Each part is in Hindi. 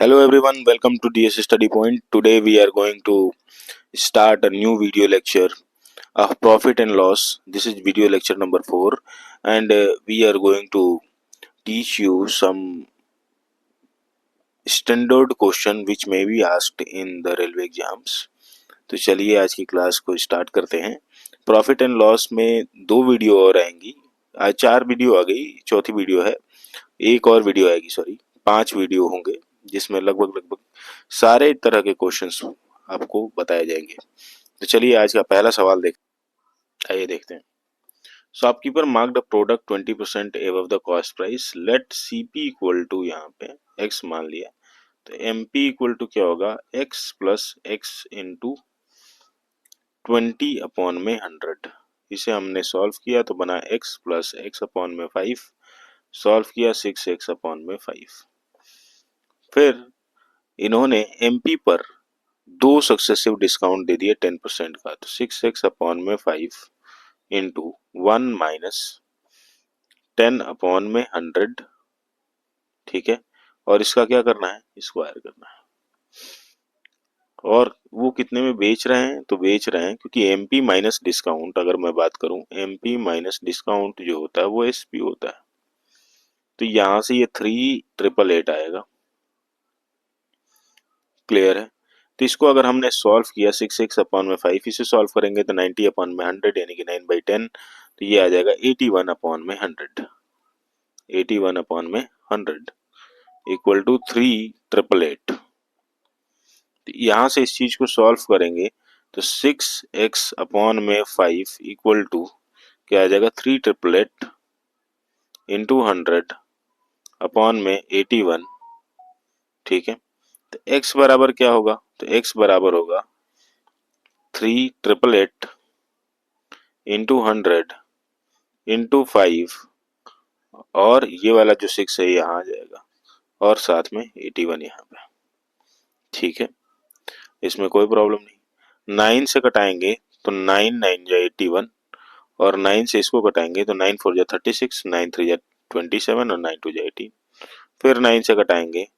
Hello everyone, welcome to DS Study Point. Today we are going to start a new video lecture of profit and loss. This is video lecture number 4 and we are going to teach you some standard question which may be asked in the railway exams. तो चलिए आज की क्लास को स्टार्ट करते हैं। प्रॉफिट एंड लॉस में 2 वीडियो और आएंगी। आज 4 वीडियो आ गई, चौथी वीडियो है, एक और वीडियो आएगी, सॉरी 5 वीडियो होंगे जिसमें लगभग सारे तरह के क्वेश्चंस आपको बताए जाएंगे। तो चलिए आज का पहला सवाल आइए देखते हैं। Shopkeeper marked a product 20% above the cost price, let CP equal to, यहाँ पे एक्स मान लिया, तो एमपी इक्वल टू क्या होगा, x plus x into 20 upon में 100। इसे हमने सॉल्व किया तो बना x प्लस एक्स अपॉन में 5, सॉल्व किया 6x अपॉन में 5। फिर इन्होंने एमपी पर 2 सक्सेसिव डिस्काउंट दे दिए 10% का, तो 6x अपॉन में 5 इंटू 1 माइनस 10 अपॉन में 100, ठीक है। और इसका क्या करना है, स्क्वायर करना है। और वो कितने में बेच रहे हैं, तो बेच रहे हैं क्योंकि एमपी माइनस डिस्काउंट, अगर मैं बात करूं एमपी माइनस डिस्काउंट जो होता है वो एसपी होता है, तो यहां से ये 3888 आएगा। क्लियर है। तो इसको अगर हमने सॉल्व किया 6x अपॉन में 5, इसे सॉल्व करेंगे तो 90 अपॉन में 100 यानी कि 9/10, तो ये आ जाएगा 81 अपॉन में 100, 81 अपॉन में 100 इक्वल टू 3888। तो यहाँ से इस चीज को सॉल्व करेंगे तो 6x अपॉन में 5 इक्वल टू क्या आ जाएगा, 3888 इंटू 100 अपॉन में 81, ठीक है। तो x बराबर क्या होगा, तो x बराबर होगा 3888 इंटू 100 इंटू 5, और ये वाला जो 6 है यहाँ आ जाएगा, और साथ में 81 यहाँ पे, ठीक है। इसमें कोई प्रॉब्लम नहीं। 9 से कटाएंगे तो 9 9 जा 81, और 9 से इसको कटाएंगे तो 9 4 जा 36, 9 3 जा 27 और 9 2 जा 18। फिर 9 से कटाएंगे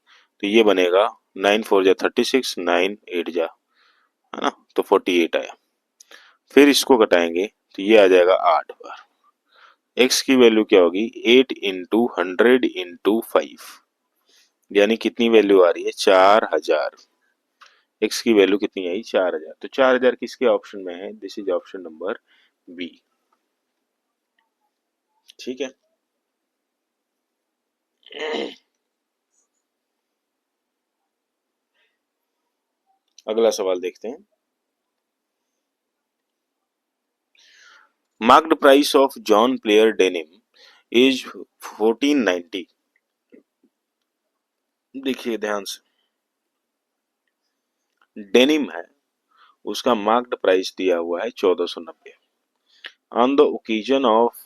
तो ये बनेगा 9 4 जा 36, 9 8 जा, है ना, तो 48 आया। फिर इसको कटाएंगे तो ये आ जाएगा 8 बार। x की वैल्यू क्या होगी, 8 इंटू 100 इंटू 5, यानी कितनी वैल्यू आ रही है, 4000। x की वैल्यू कितनी आई, 4000। तो 4000 किसके ऑप्शन में है, this is option number B, ठीक है। अगला सवाल देखते हैं। Marked price of John Player denim is 1490। देखिए ध्यान से, डेनिम है, उसका मार्क्ड प्राइस दिया हुआ है 1490। On the occasion of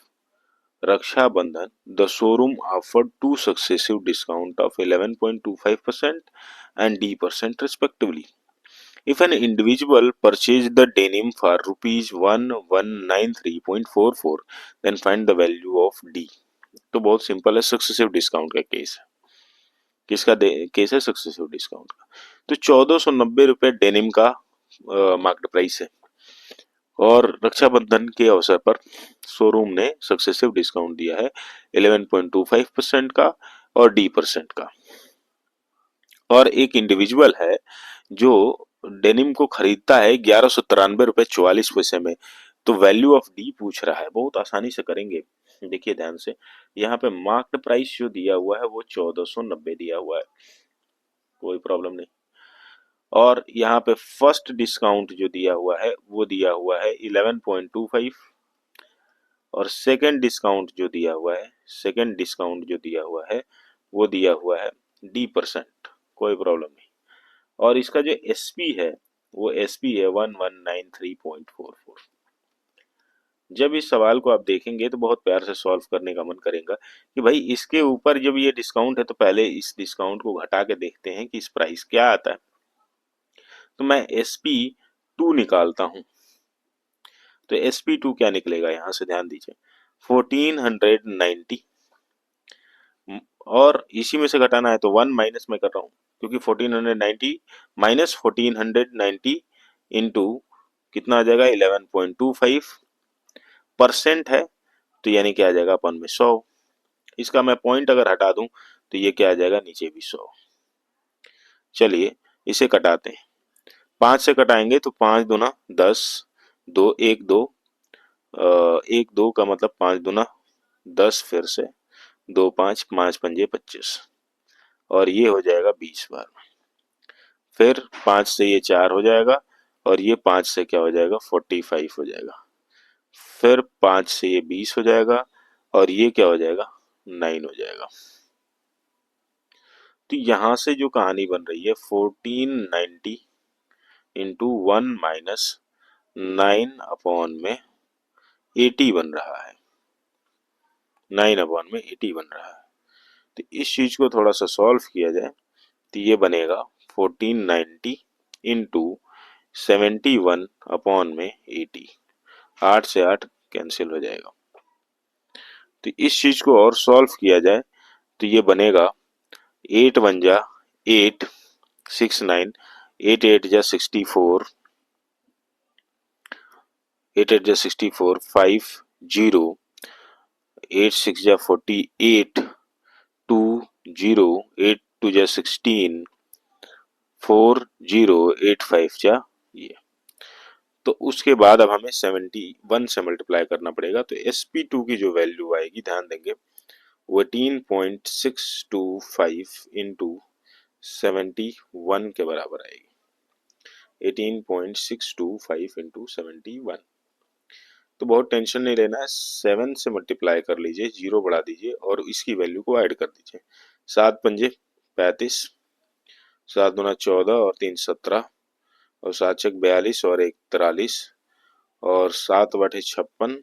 Rakshabandhan, the showroom offered 2 successive discounts of 11.25% and D% respectively. If an individual purchased the denim for rupees 1193.44, then find the value of D. तो बहुत सिंपल है, सक्सेसिव डिस्काउंट का केस है। किसका केस है, सक्सेसिव डिस्काउंट का। तो 1490 रुपए डेनिम का मार्केट प्राइस है, और रक्षाबंधन के अवसर पर शोरूम ने सक्सेसिव डिस्काउंट दिया है 11.25% का और D% का। और एक इंडिविजुअल है जो डेनिम को खरीदता है 1193 रुपए 44 पैसे में, तो वैल्यू ऑफ डी पूछ रहा है। बहुत आसानी से करेंगे, देखिए ध्यान से। यहाँ पे मार्क्ड प्राइस जो दिया हुआ है वो 1490 दिया हुआ है, कोई प्रॉब्लम नहीं। और यहाँ पे फर्स्ट डिस्काउंट जो दिया हुआ है वो दिया हुआ है 11.25, और सेकंड डिस्काउंट जो दिया हुआ है, सेकंड डिस्काउंट जो दिया हुआ है वो दिया हुआ है D%, कोई प्रॉब्लम नहीं। और इसका जो एसपी है वो एसपी है 1193.44। जब इस सवाल को आप देखेंगे तो बहुत प्यार से सॉल्व करने का मन करेगा कि भाई इसके ऊपर जब ये डिस्काउंट है तो पहले इस डिस्काउंट को घटा के देखते हैं कि इस प्राइस क्या आता है। तो मैं SP2 निकालता हूं, तो SP2 क्या निकलेगा, यहां से ध्यान दीजिए, 1490 और इसी में से घटाना है तो 1 माइनस में कर रहा हूँ, क्योंकि 1490 माइनस 1490 इंटू कितना आ जाएगा 11.25% है, तो यानी क्या आ जाएगा अपन में 100। इसका मैं पॉइंट अगर हटा दूं तो ये क्या आ जाएगा नीचे भी 100। चलिए इसे कटाते हैं। 5 से कटाएंगे तो 5 दूना 10, दो एक दो, एक दो का मतलब 5 दूना 10, फिर से दो पाँच, पाँच पंजे 25, और ये हो जाएगा 20 बार। फिर 5 से ये 4 हो जाएगा, और ये 5 से क्या हो जाएगा 45 हो जाएगा। फिर 5 से ये 20 हो जाएगा, और ये क्या हो जाएगा 9 हो जाएगा। तो यहां से जो कहानी बन रही है 1490 इंटू 1 माइनस 9 अपॉन में 80 बन रहा है, 9 अपॉन में 80 बन रहा है। तो इस चीज को थोड़ा सा सॉल्व किया जाए तो ये बनेगा 1490 इंटू 71 अपॉन में 80, 8 से 8 कैंसिल हो जाएगा। तो इस चीज को और सॉल्व किया जाए तो ये बनेगा 8 वन जा 8, 6 9, 8 8 जा 64, 8 8 जा 64, 5 0, 8 6 जा 48, 2 0, 8 2 जा 16, 4 0, 8 5 जा ये। तो उसके बाद अब हमें 71 से मल्टीप्लाई करना पड़ेगा, तो sp2 की जो वैल्यू आएगी ध्यान देंगे वो 18.625 इंटू 71 के बराबर आएगी। 18.625 इंटू 71। तो बहुत टेंशन नहीं लेना है, 7 से मल्टीप्लाई कर लीजिए, जीरो बढ़ा दीजिए और इसकी वैल्यू को ऐड कर दीजिए। 7 पंजे 35, 7 दूना 14 और 3 17, और 7 छक 42 और 1 43, और 7 बटे 56,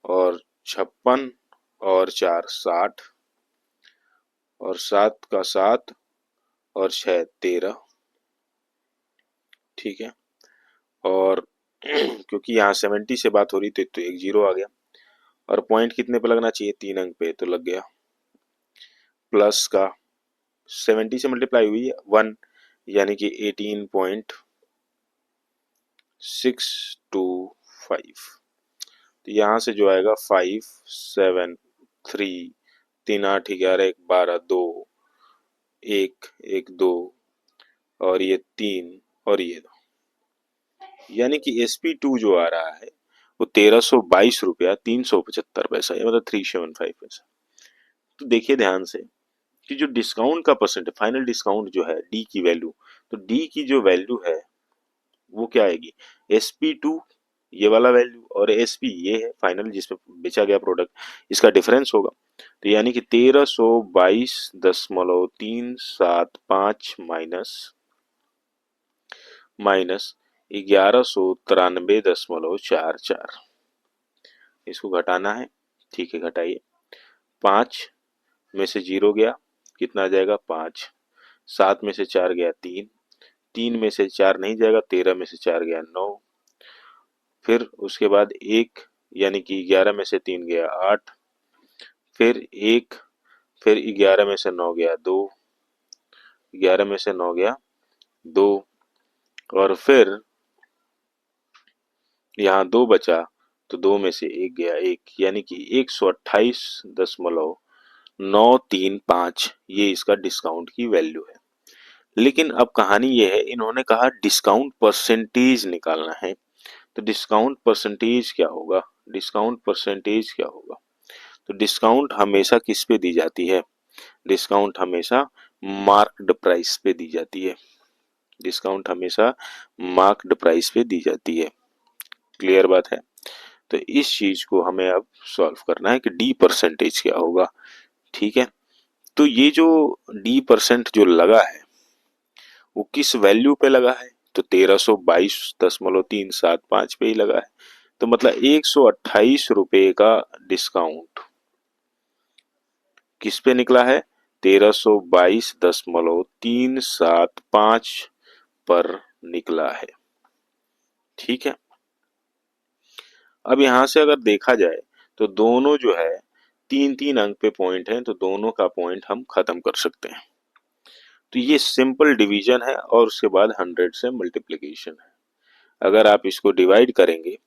और 56 और 4 60, और 7 का 7 और 6 13। ठीक है, और क्योंकि यहाँ 70 से बात हो रही थी तो एक जीरो आ गया, और पॉइंट कितने पे लगना चाहिए 3 अंक पे, तो लग गया। प्लस का 70 से मल्टीप्लाई हुई है 1, यानी कि 18.625। तो यहाँ से जो आएगा 5 7 3, 3 8 11 1 12 2, 1 1 2, और ये 3 और ये 2, यानी कि sp2 जो आ रहा है वो 1322 रुपया 375 पैसा, या मतलब 375 पैसा। तो देखिए ध्यान से कि जो डिस्काउंट का परसेंट, फाइनल डिस्काउंट जो है डी की वैल्यू, तो डी की जो वैल्यू है वो क्या आएगी sp2 ये वाला वैल्यू, और sp ये है फाइनल जिसमें बेचा गया प्रोडक्ट, इसका डिफरेंस होगा। तो यानी कि 1322.375 माइनस 1193.44, इसको घटाना है। ठीक है, घटाइए। 5 में से 0 गया, कितना आ जाएगा 5, 7 में से 4 गया 3, 3 में से 4 नहीं जाएगा, 13 में से 4 गया 9, फिर उसके बाद 1, यानी कि 11 में से 3 गया 8, फिर 1, फिर 11 में से 9 गया 2, 11 में से 9 गया 2, और फिर यहाँ 2 बचा, तो 2 में से 1 गया 1, यानी कि 128.935 ये इसका डिस्काउंट की वैल्यू है। लेकिन अब कहानी ये है, इन्होंने कहा डिस्काउंट परसेंटेज निकालना है, तो डिस्काउंट परसेंटेज क्या होगा, डिस्काउंट परसेंटेज क्या होगा। तो डिस्काउंट हमेशा किस पे दी जाती है, डिस्काउंट हमेशा मार्क्ड प्राइस पे दी जाती है, डिस्काउंट हमेशा मार्क्ड प्राइस पे दी जाती है। क्लियर बात है। तो इस चीज को हमें अब सॉल्व करना है कि डी परसेंटेज क्या होगा। ठीक है, तो ये जो डी परसेंट जो लगा है वो किस वैल्यू पे लगा है, तो 1322.375 पे ही लगा है। तो मतलब 128 रुपए का डिस्काउंट किस पे निकला है, 1322.375 पर निकला है। ठीक है, अब यहां से अगर देखा जाए तो दोनों जो है तीन तीन अंक पे पॉइंट है तो दोनों का पॉइंट हम खत्म कर सकते हैं। तो ये सिंपल डिवीजन है और उसके बाद 100 से मल्टीप्लिकेशन है। अगर आप इसको डिवाइड करेंगे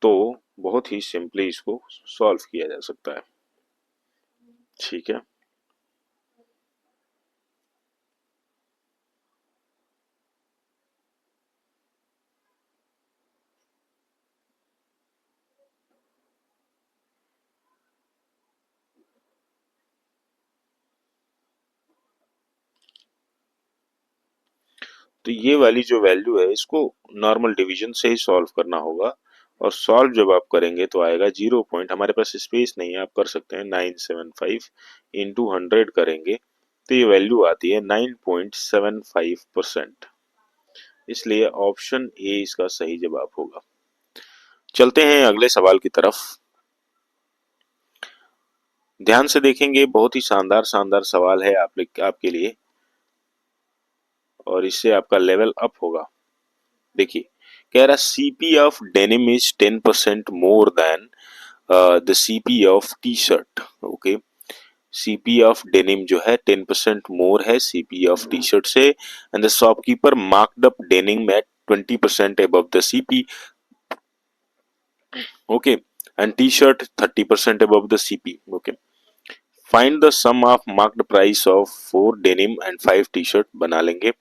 तो बहुत ही सिंपली इसको सॉल्व किया जा सकता है। ठीक है, तो ये वाली जो वैल्यू है इसको नॉर्मल डिवीजन से ही सॉल्व करना होगा, और सॉल्व जब आप करेंगे तो आएगा 0 पॉइंट, हमारे पास स्पेस नहीं है, आप कर सकते हैं 975 इंटू 100 करेंगे तो ये वैल्यू आती है 9.75%। इसलिए ऑप्शन ए इसका सही जवाब होगा। चलते हैं अगले सवाल की तरफ। ध्यान से देखेंगे, बहुत ही शानदार शानदार सवाल है आपके लिए, और इससे आपका लेवल अप होगा। देखिए, कह रहा CP of denim is 10% more than the CP of T shirt. Okay, CP of denim जो है 10% मोर है सीपी ऑफ टी शर्ट से, and the shopkeeper marked up denim at 20% above the CP, okay, and t-shirt 30% above the CP, okay. Find the sum of marked price of 4 denim and 5 t-shirt बना लेंगे।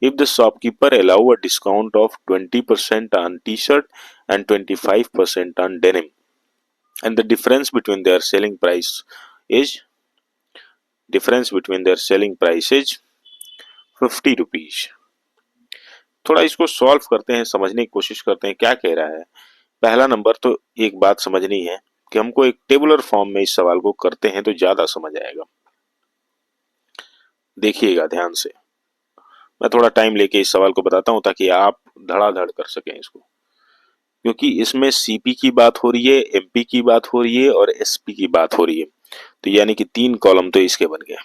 If the shopkeeper allow a discount of 20% on t-shirt and 25% on denim, and the is difference between their selling price is 50 rupees। थोड़ा इसको सॉल्व करते हैं, समझने की कोशिश करते हैं क्या कह रहा है। पहला नंबर तो एक बात समझनी है कि हमको एक टेबुलर फॉर्म में इस सवाल को करते हैं तो ज्यादा समझ आएगा। देखिएगा ध्यान से, मैं थोड़ा टाइम लेके इस सवाल को बताता हूं ताकि आप धड़ाधड़ कर सकें इसको, क्योंकि इसमें सीपी की बात हो रही है, एमपी की बात हो रही है और एसपी की बात हो रही है। तो यानी कि 3 कॉलम तो इसके बन गए।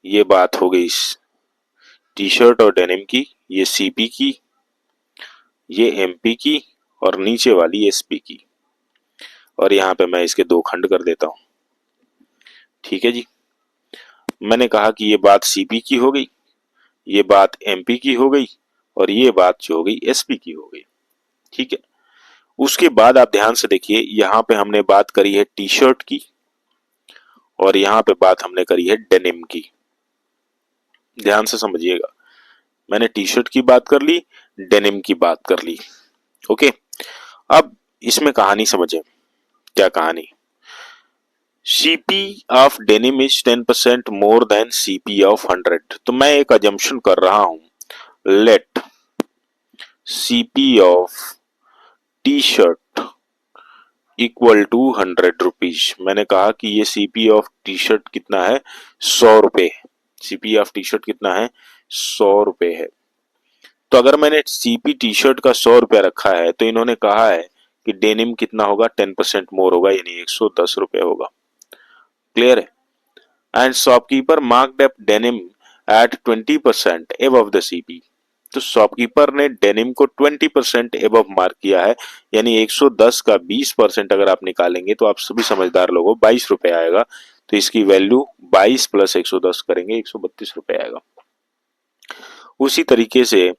ये बात हो गई टी शर्ट और डेनिम की, ये सीपी की, ये एमपी की, और नीचे वाली एसपी की। और यहाँ पे मैं इसके 2 खंड कर देता हूं। ठीक है जी, मैंने कहा कि ये बात सीपी की हो गई, ये बात एमपी की हो गई, और ये बात जो हो गई एसपी की हो गई। ठीक है, उसके बाद आप ध्यान से देखिए, यहाँ पे हमने बात करी है टी शर्ट की और यहाँ पे बात हमने करी है डेनिम की। ध्यान से समझिएगा, मैंने टी शर्ट की बात कर ली, डेनिम की बात कर ली। ओके, अब इसमें कहानी समझे। क्या कहानी? CP of denim is 10% more than CP of 100। तो मैं एक अजम्पशन कर रहा हूं, let CP of T shirt equal to 100 rupees. मैंने कहा कि ये सीपी ऑफ टी शर्ट कितना है, 100 रुपए। सीपी ऑफ टी शर्ट कितना है, 100 रुपए है। तो अगर मैंने सीपी टी शर्ट का 100 रुपया रखा है तो इन्होंने कहा है कि डेनिम कितना होगा, 10% मोर होगा, यानी 110 रुपये होगा। क्लियर है? And shopkeeper marked up denim at 20% above the CP. तो शॉपकीपर ने डेनिम को 20% एबव मार्क किया है, यानी 110 का 20% अगर आप निकालेंगे तो आप सभी समझदार लोगों 22 रुपए आएगा। तो इसकी वैल्यू 22 प्लस 110 करेंगे 132 रुपए आएगा। उसी तरीके से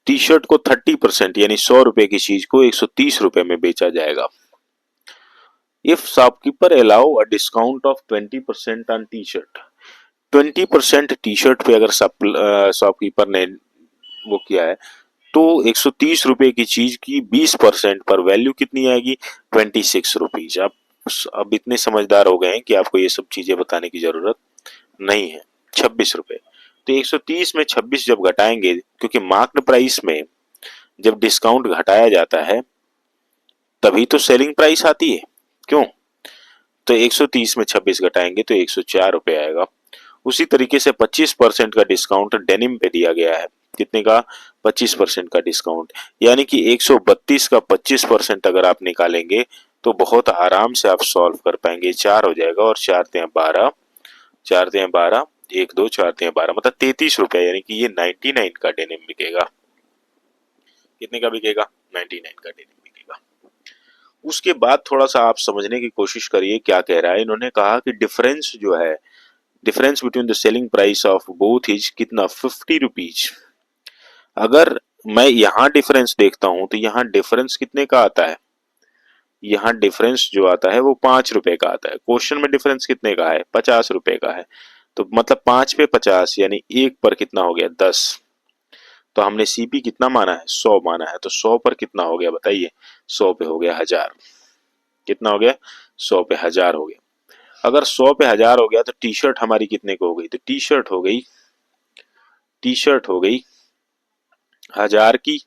टी शर्ट को 30% यानी 100 रुपए की चीज को 130 रुपए में बेचा जाएगा। If shopkeeper allow a discount of 20% on T shirt, 20% T shirt पे अगर शॉपकीपर ने वो किया है तो 130 रुपए की चीज की 20% पर वैल्यू कितनी आएगी, 26 रुपीज। आप अब इतने समझदार हो गए हैं कि आपको ये सब चीजें बताने की जरूरत नहीं है। 26 रुपए, तो 130 में 26 जब घटाएंगे, क्योंकि मार्क्ड प्राइस में जब डिस्काउंट घटाया जाता है तभी तो सेलिंग प्राइस आती है, क्यों? तो 130 में 26 घटाएंगे तो 104 रुपए आएगा। उसी तरीके से 25% का डिस्काउंट डेनिम पे दिया गया है। कितने का? 25% का डिस्काउंट, यानी कि 132 का 25% अगर आप निकालेंगे तो बहुत आराम से आप सॉल्व कर पाएंगे। 4 हो जाएगा और 4 तिया 12, 4 तिया 12, 1 2 4 तिया 12, मतलब 33 रुपए, यानी कि ये 99 का डेनिम बिकेगा। कितने का बिकेगा? 99 का डेनिम बिकेगा। उसके बाद थोड़ा सा आप समझने की कोशिश करिए क्या कह रहा है। इन्होंने कहा कि डिफरेंस जो है, difference between the selling price of both is कितना, 50 रुपीज। अगर मैं यहाँ डिफरेंस देखता हूं तो यहाँ डिफरेंस कितने का आता है, यहाँ डिफरेंस जो आता है वो 5 रुपए का आता है। क्वेश्चन में डिफरेंस कितने का है, 50 रुपए का है। तो मतलब 5 पे 50 यानी एक पर कितना हो गया, 10। तो हमने सीपी कितना माना है, 100 माना है। तो 100 पर कितना हो गया बताइए, 100 पे हो गया 1000। कितना हो गया, 100 पे 1000 हो गया। अगर 100 पे 1000 हो गया तो टी शर्ट हमारी कितने को हो गई, तो टी शर्ट हो गई, टी शर्ट हो गई 1000 की।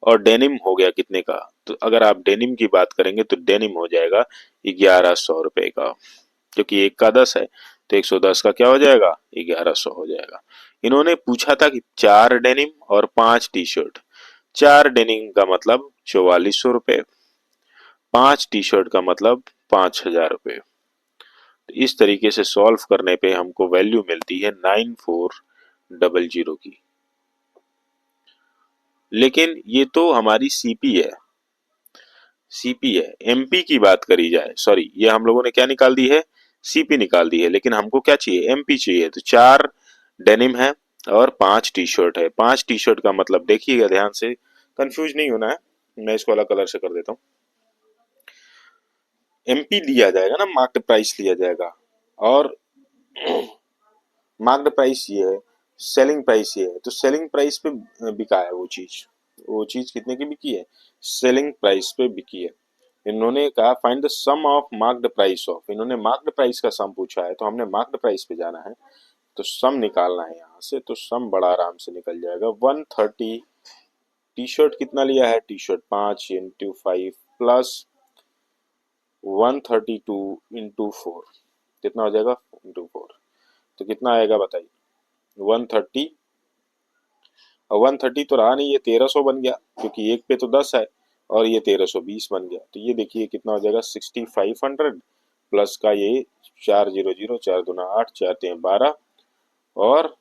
और डेनिम हो गया कितने का, तो अगर आप डेनिम की बात करेंगे तो डेनिम हो जाएगा 1100 रुपए का, क्योंकि एक का 10 है तो 110 का क्या हो जाएगा, 1100 हो जाएगा। इन्होंने पूछा था कि 4 डेनिम और 5 टी शर्ट। 4 डेनिम का मतलब 4400 रुपए, 5 टी शर्ट का मतलब 5000 रुपए। तो इस तरीके से सॉल्व करने पे हमको वैल्यू मिलती है 9400 की। लेकिन ये तो हमारी सीपी है, सीपी है। एमपी की बात करी जाए, सॉरी ये हम लोगों ने क्या निकाल दी है, सीपी निकाल दी है। लेकिन हमको क्या चाहिए, एमपी चाहिए। तो 4 डेनिम है और 5 टी शर्ट है। 5 टी शर्ट का मतलब देखिएगा ध्यान से, कंफ्यूज नहीं होना है, मैं इसको अलग कलर से कर देता हूँ। एमपी लिया जाएगा ना, मार्क्ड प्राइस लिया जाएगा, और मार्क्ड प्राइस ये है, सेलिंग प्राइस ये है। तो सेलिंग प्राइस पे बिका है वो चीज कितने की बिकी है, सेलिंग प्राइस पे बिकी है। इन्होंने कहा find the sum of marked price of, इन्होंने मार्क्ड प्राइस का सम पूछा है तो हमने मार्क्ड प्राइस पे जाना है। तो सम निकालना है यहाँ से, तो सम बड़ा आराम से निकल जाएगा। 130, टी शर्ट कितना लिया है, टी शर्ट 5 × 5 प्लस 132 × 4, कितना हो जाएगा, × 4। तो कितना आएगा बताइए, 130, और 130 तो रहा नहीं, ये 1300 बन गया, क्योंकि एक पे तो 10 है, और ये 1320 बन गया। तो ये देखिए कितना हो जाएगा, 6500 प्लस का ये 400, 4 दूना 8, 4 3 12, और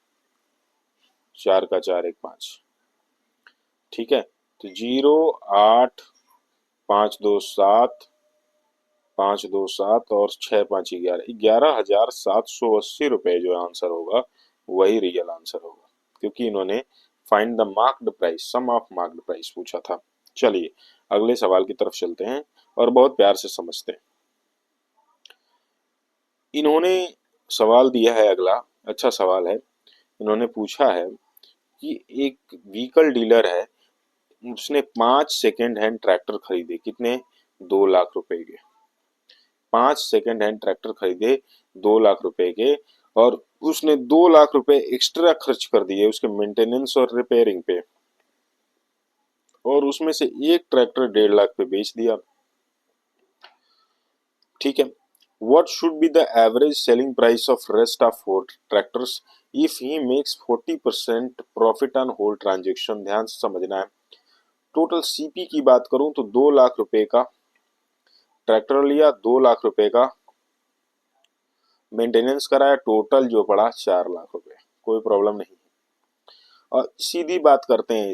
4 का 4 1 5। ठीक है, तो 0 8 5 2 7, 5 2 7 और 6 5 11, 11,780 रुपए जो आंसर होगा वही रियल आंसर होगा, क्योंकि इन्होंने find the marked price, sum of marked price पूछा था। चलिए अगले सवाल की तरफ चलते हैं और बहुत प्यार से समझते हैं। इन्होंने सवाल दिया है अगला, अच्छा सवाल है। इन्होंने पूछा है कि एक व्हीकल डीलर है, उसने 5 सेकेंड हैंड ट्रैक्टर खरीदे, कितने, 2 लाख रुपए के। 5 सेकेंड हैंड ट्रैक्टर खरीदे 2 लाख रुपए के, और उसने 2 लाख रुपए एक्स्ट्रा खर्च कर दिए उसके मेंटेनेंस और रिपेयरिंग पे, और उसमें से एक ट्रैक्टर 1.5 लाख पे बेच दिया। ठीक है, what should be the average selling price of rest of 4 tractors if he makes 40% profit on whole transaction। ध्यान से समझना है। टोटल सीपी की बात करूं तो 2 लाख रुपए का ट्रैक्टर लिया, 2 लाख रुपए का मेंटेनेंस कराया, टोटल जो पड़ा 4 लाख रुपए, कोई प्रॉब्लम नहीं। और सीधी बात करते हैं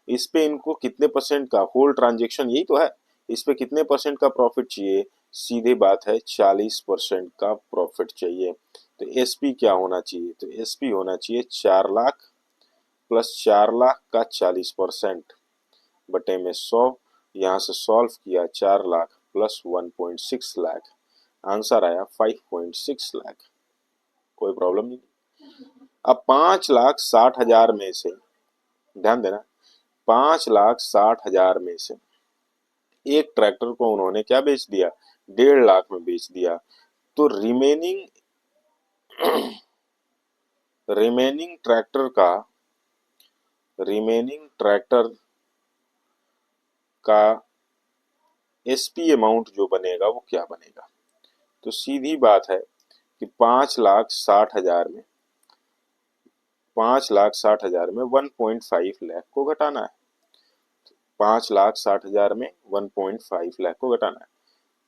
इस पे इनको कितने परसेंट का, होल ट्रांजेक्शन यही तो है, इस पे कितने परसेंट का प्रॉफिट चाहिए, सीधी बात है 40% का प्रॉफिट चाहिए। तो एसपी क्या होना चाहिए, तो एसपी होना चाहिए 4 लाख प्लस 4 लाख का 40% बटे में 100। यहाँ से सॉल्व किया, 4 लाख प्लस 1.6 लाख, आंसर आया 5.6 लाख, कोई प्रॉब्लम नहीं। अब 5,60,000 में से, ध्यान देना, 5,60,000 में से एक ट्रैक्टर को उन्होंने क्या बेच दिया, 1.5 लाख में बेच दिया। तो रिमेनिंग ट्रैक्टर का, रिमेनिंग ट्रैक्टर का एसपी अमाउंट जो बनेगा वो क्या बनेगा। तो सीधी बात है कि 5,60,000 में, 5,60,000 में 1.5 लाख को घटाना है। 5,60,000 में 1.5 लाख को घटाना है।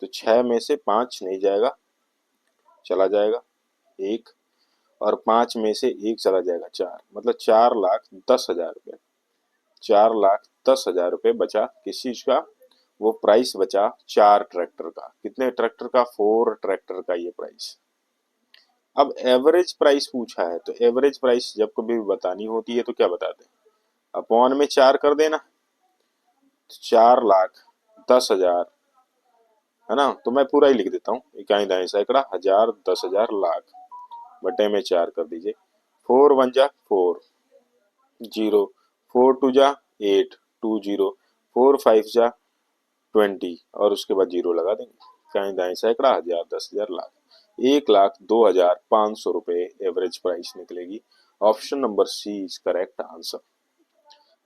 तो 6 में से 5 नहीं जाएगा, चला जाएगा 1, और 5 में से 1 चला जाएगा 4, मतलब 4,10,000 रुपये। 4,10,000 रुपये बचा किस चीज का, वो प्राइस बचा 4 ट्रैक्टर का। कितने ट्रैक्टर का? 4 ट्रैक्टर का ये प्राइस। अब एवरेज प्राइस पूछा है, तो एवरेज प्राइस जब कभी बतानी होती है तो क्या बताते हैं? अपॉन में 4 कर देना, 4,10,000, है ना। तो मैं पूरा ही लिख देता हूँ, इकाई दाएं सैकड़ा, हजार, 10,000, लाख, बटे में 4 कर दीजिए। 4 1 जा 4, 0, 4 2 जा 8, 2 0, 4 5 जा 20, और उसके बाद 0 लगा देंगे। इकाई दाएं सैकड़ा, हजार, 10,000, लाख, 1,02,500 रुपए एवरेज प्राइस निकलेगी। Option number C is correct answer.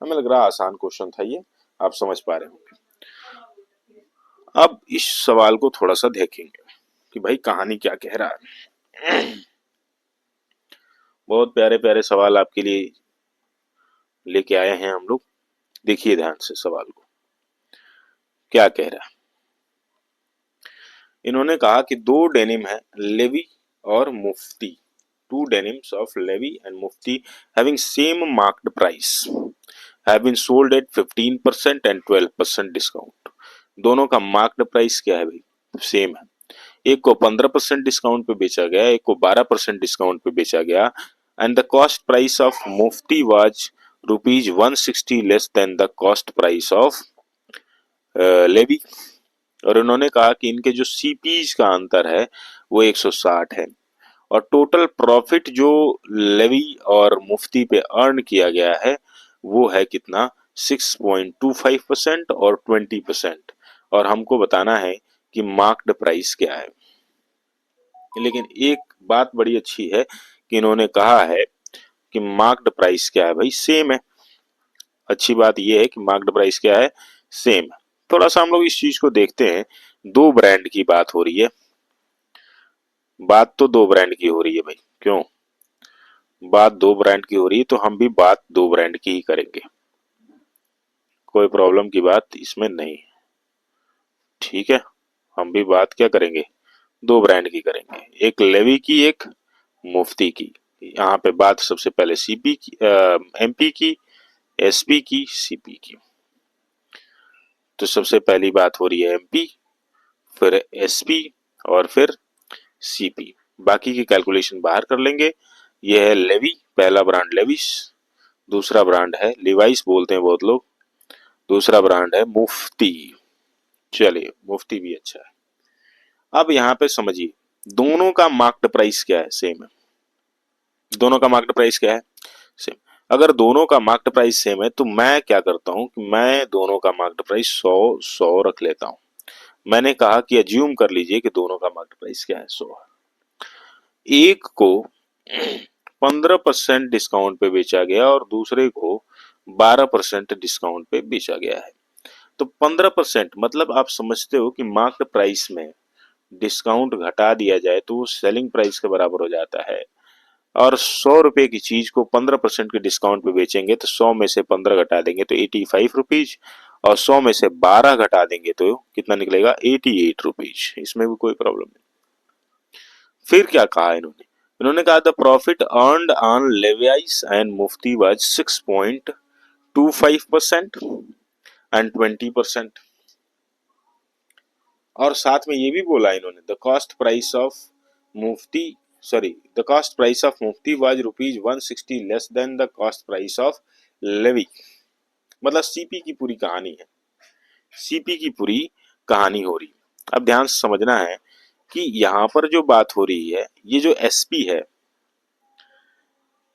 हमें लग रहा आसान क्वेश्चन था ये, आप समझ पा रहे होंगे। अब इस सवाल को थोड़ा सा देखेंगे कि भाई कहानी क्या कह रहा है। बहुत प्यारे प्यारे सवाल आपके लिए लेके आए हैं हम लोग। देखिए ध्यान से सवाल को, क्या कह रहा है। इन्होंने कहा कि दो डेनिम है, लेवी और Mufti. Two denims of Levi and Mufti having same marked price have been sold at 15% and 12% discount. दोनों का मार्क्ड प्राइस क्या है भाई? सेम है। एक को 15% डिस्काउंट पे बेचा गया, एक को 12% डिस्काउंट पे बेचा गया, and the cost price of Mufti was ₹160 less than the cost price of Levi. और उन्होंने कहा कि इनके जो सीपीज का अंतर है वो 160 है, और टोटल प्रॉफिट जो लेवी और मुफ्ती पे अर्न किया गया है वो है कितना? 6.25% और 20%। और हमको बताना है कि मार्क्ड प्राइस क्या है। लेकिन एक बात बड़ी अच्छी है कि इन्होंने कहा है कि मार्क्ड प्राइस क्या है भाई? सेम है। अच्छी बात यह है कि मार्क्ड प्राइस क्या है? सेम है। थोड़ा सा हम लोग इस चीज को देखते हैं। दो ब्रांड की बात हो रही है, बात तो दो ब्रांड की हो रही है भाई। क्यों बात दो ब्रांड की हो रही है? तो हम भी बात दो ब्रांड की ही करेंगे, कोई प्रॉब्लम की बात इसमें नहीं। ठीक है, हम भी बात क्या करेंगे? दो ब्रांड की करेंगे, एक लेवी की, एक मुफ्ती की। यहाँ पे बात सबसे पहले सीपी की, एमपी की, एसपी की, सीपी की। तो सबसे पहली बात हो रही है एमपी, फिर एसपी, और फिर सीपी। बाकी की कैलकुलेशन बाहर कर लेंगे। यह है लेवी, पहला ब्रांड लेविस, दूसरा ब्रांड है लिवाइस बोलते हैं बहुत लोग, दूसरा ब्रांड है मुफ्ती। चलिए, मुफ्ती भी अच्छा है। अब यहाँ पे समझिए, दोनों का मार्क्ड प्राइस क्या है? सेम है। दोनों का मार्क्ड प्राइस क्या है? सेम। अगर दोनों का मार्क्ड प्राइस सेम है तो मैं क्या करता हूं कि मैं दोनों का मार्क्ड प्राइस 100 रख लेता हूं। मैंने कहा कि अज्यूम कर लीजिए कि दोनों का मार्केट प्राइस क्या है? 100। एक को 15% डिस्काउंट पे बेचा गया और दूसरे को 12% डिस्काउंट पे बेचा गया है। तो 15% मतलब आप समझते हो कि मार्केट प्राइस में डिस्काउंट घटा दिया जाए तो वो सेलिंग प्राइस के बराबर हो जाता है। और 100 रुपए की चीज को 15% के डिस्काउंट पे बेचेंगे तो 100 में से 15 घटा देंगे तो 85 रुपीज, और 100 में से 12 घटा देंगे तो कितना निकलेगा? 88 रुपीज। इसमें भी कोई प्रॉब्लम नहीं। फिर क्या कहा इन्होंने? इन्होंने कहा the profit earned on Levi's and Mufti was 6.25% and 20%। और साथ में ये भी बोला इन्होंने the cost price of Mufti, sorry, the cost price of Mufti was ₹160 less than the cost price of Levi. मतलब सीपी की पूरी कहानी है, सीपी की पूरी कहानी हो रही। अब ध्यान से समझना है कि यहां पर जो बात हो रही है, ये जो एसपी है,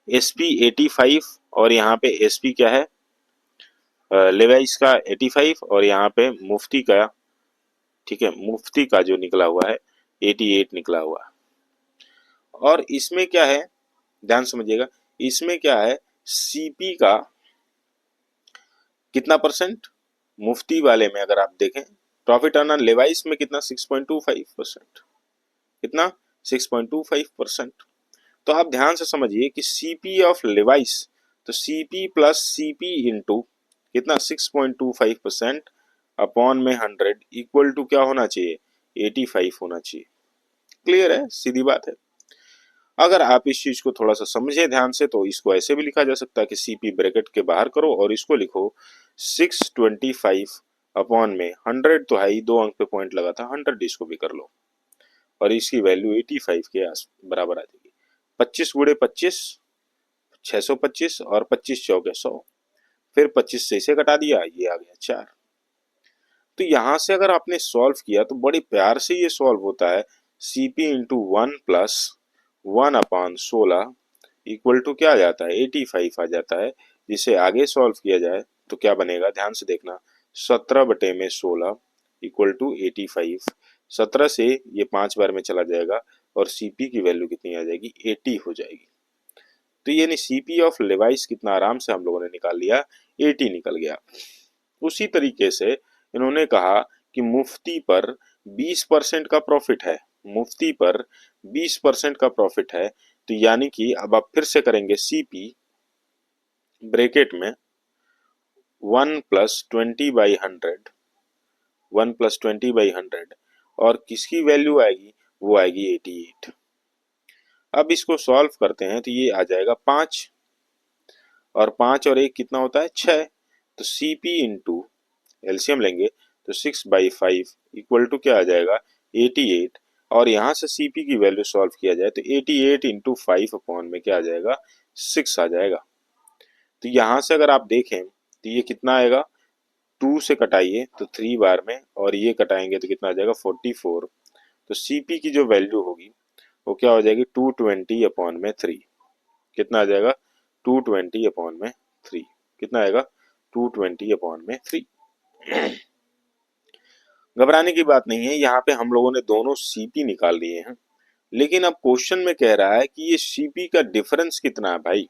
एसपी 85, और यहाँ पे एसपी क्या है? लेवाइस का 85, और यहाँ पे मुफ्ती का, ठीक है, मुफ्ती का जो निकला हुआ है 88 निकला हुआ है। और इसमें क्या है, ध्यान समझिएगा, इसमें क्या है? सीपी का कितना परसेंट? मुफ्ती वाले में अगर आप देखें, प्रॉफिट अर्न लेवाइस में कितना? 6.25%। कितना? 6.25%। तो आप ध्यान से समझिए कि सीपी ऑफ लेवाइस, तो सीपी प्लस सीपी इंटू कितना? 6.25% अपॉन में 100 इक्वल टू क्या होना चाहिए? 85 होना चाहिए। क्लियर है? सीधी बात है। अगर आप इस चीज को थोड़ा सा समझे ध्यान से तो इसको ऐसे भी लिखा जा सकता है कि सीपी ब्रैकेट के बाहर करो और इसको लिखो 625 अपॉन में 100 तो है ही, 2 अंक पे पॉइंट लगा था, 100 इसको भी कर लो और इसकी वैल्यू 85 के आस बराबर आ जाएगी। 25 गुणे 25 625 और 25 चौके 100, फिर 25 से इसे घटा दिया, ये आ गया 4। तो यहां से अगर आपने सॉल्व किया तो बड़े प्यार से ये सॉल्व होता है, सीपी इंटू 1+1/16 इक्वल टू क्या आ जाता है, 85 आ जाता है। जिसे आगे सॉल्व किया जाए तो क्या बनेगा, ध्यान से देखना, 17/16 इक्वल टू 85। 17 से ये 5 बार में चला जाएगा और सीपी की वैल्यू कितनी आ जाएगी, 80 हो जाएगी। तो यानी सीपी ऑफ लेवाइस कितना आराम से हम लोगों ने निकाल लिया, 80 निकल गया। उसी तरीके से इन्होंने कहा कि मुफ्ती पर 20% का प्रॉफिट है, मुफ्ती पर 20% का प्रॉफिट है। तो यानी कि अब आप फिर से करेंगे सीपी ब्रैकेट में 1+20/100, 1+20/100 और किसकी वैल्यू आएगी, वो आएगी 88। अब इसको सॉल्व करते हैं तो ये आ जाएगा 5 और 5 और 1 कितना होता है, 6। तो सीपी इंटू एलसीएम लेंगे तो 6/5 इक्वल टू क्या आ जाएगा, 88। और यहाँ से सीपी की वैल्यू सॉल्व किया जाए तो 88 इंटू 5 अपॉन में क्या आ जाएगा, 6 आ जाएगा। तो यहाँ से अगर आप देखें तो ये कितना आएगा, 2 से कटाइए तो 3 बार में और ये कटाएंगे तो कितना आ जाएगा, 44। तो सीपी की जो वैल्यू होगी वो क्या हो जाएगी, 220 अपॉन में 3। कितना आ जाएगा, 220 अपॉन में 3 कितना आएगा, 220 अपॉन में 3। घबराने की बात नहीं है, यहाँ पे हम लोगों ने दोनों सीपी निकाल लिए हैं, लेकिन अब क्वेश्चन में कह रहा है कि ये सीपी का डिफरेंस कितना है भाई,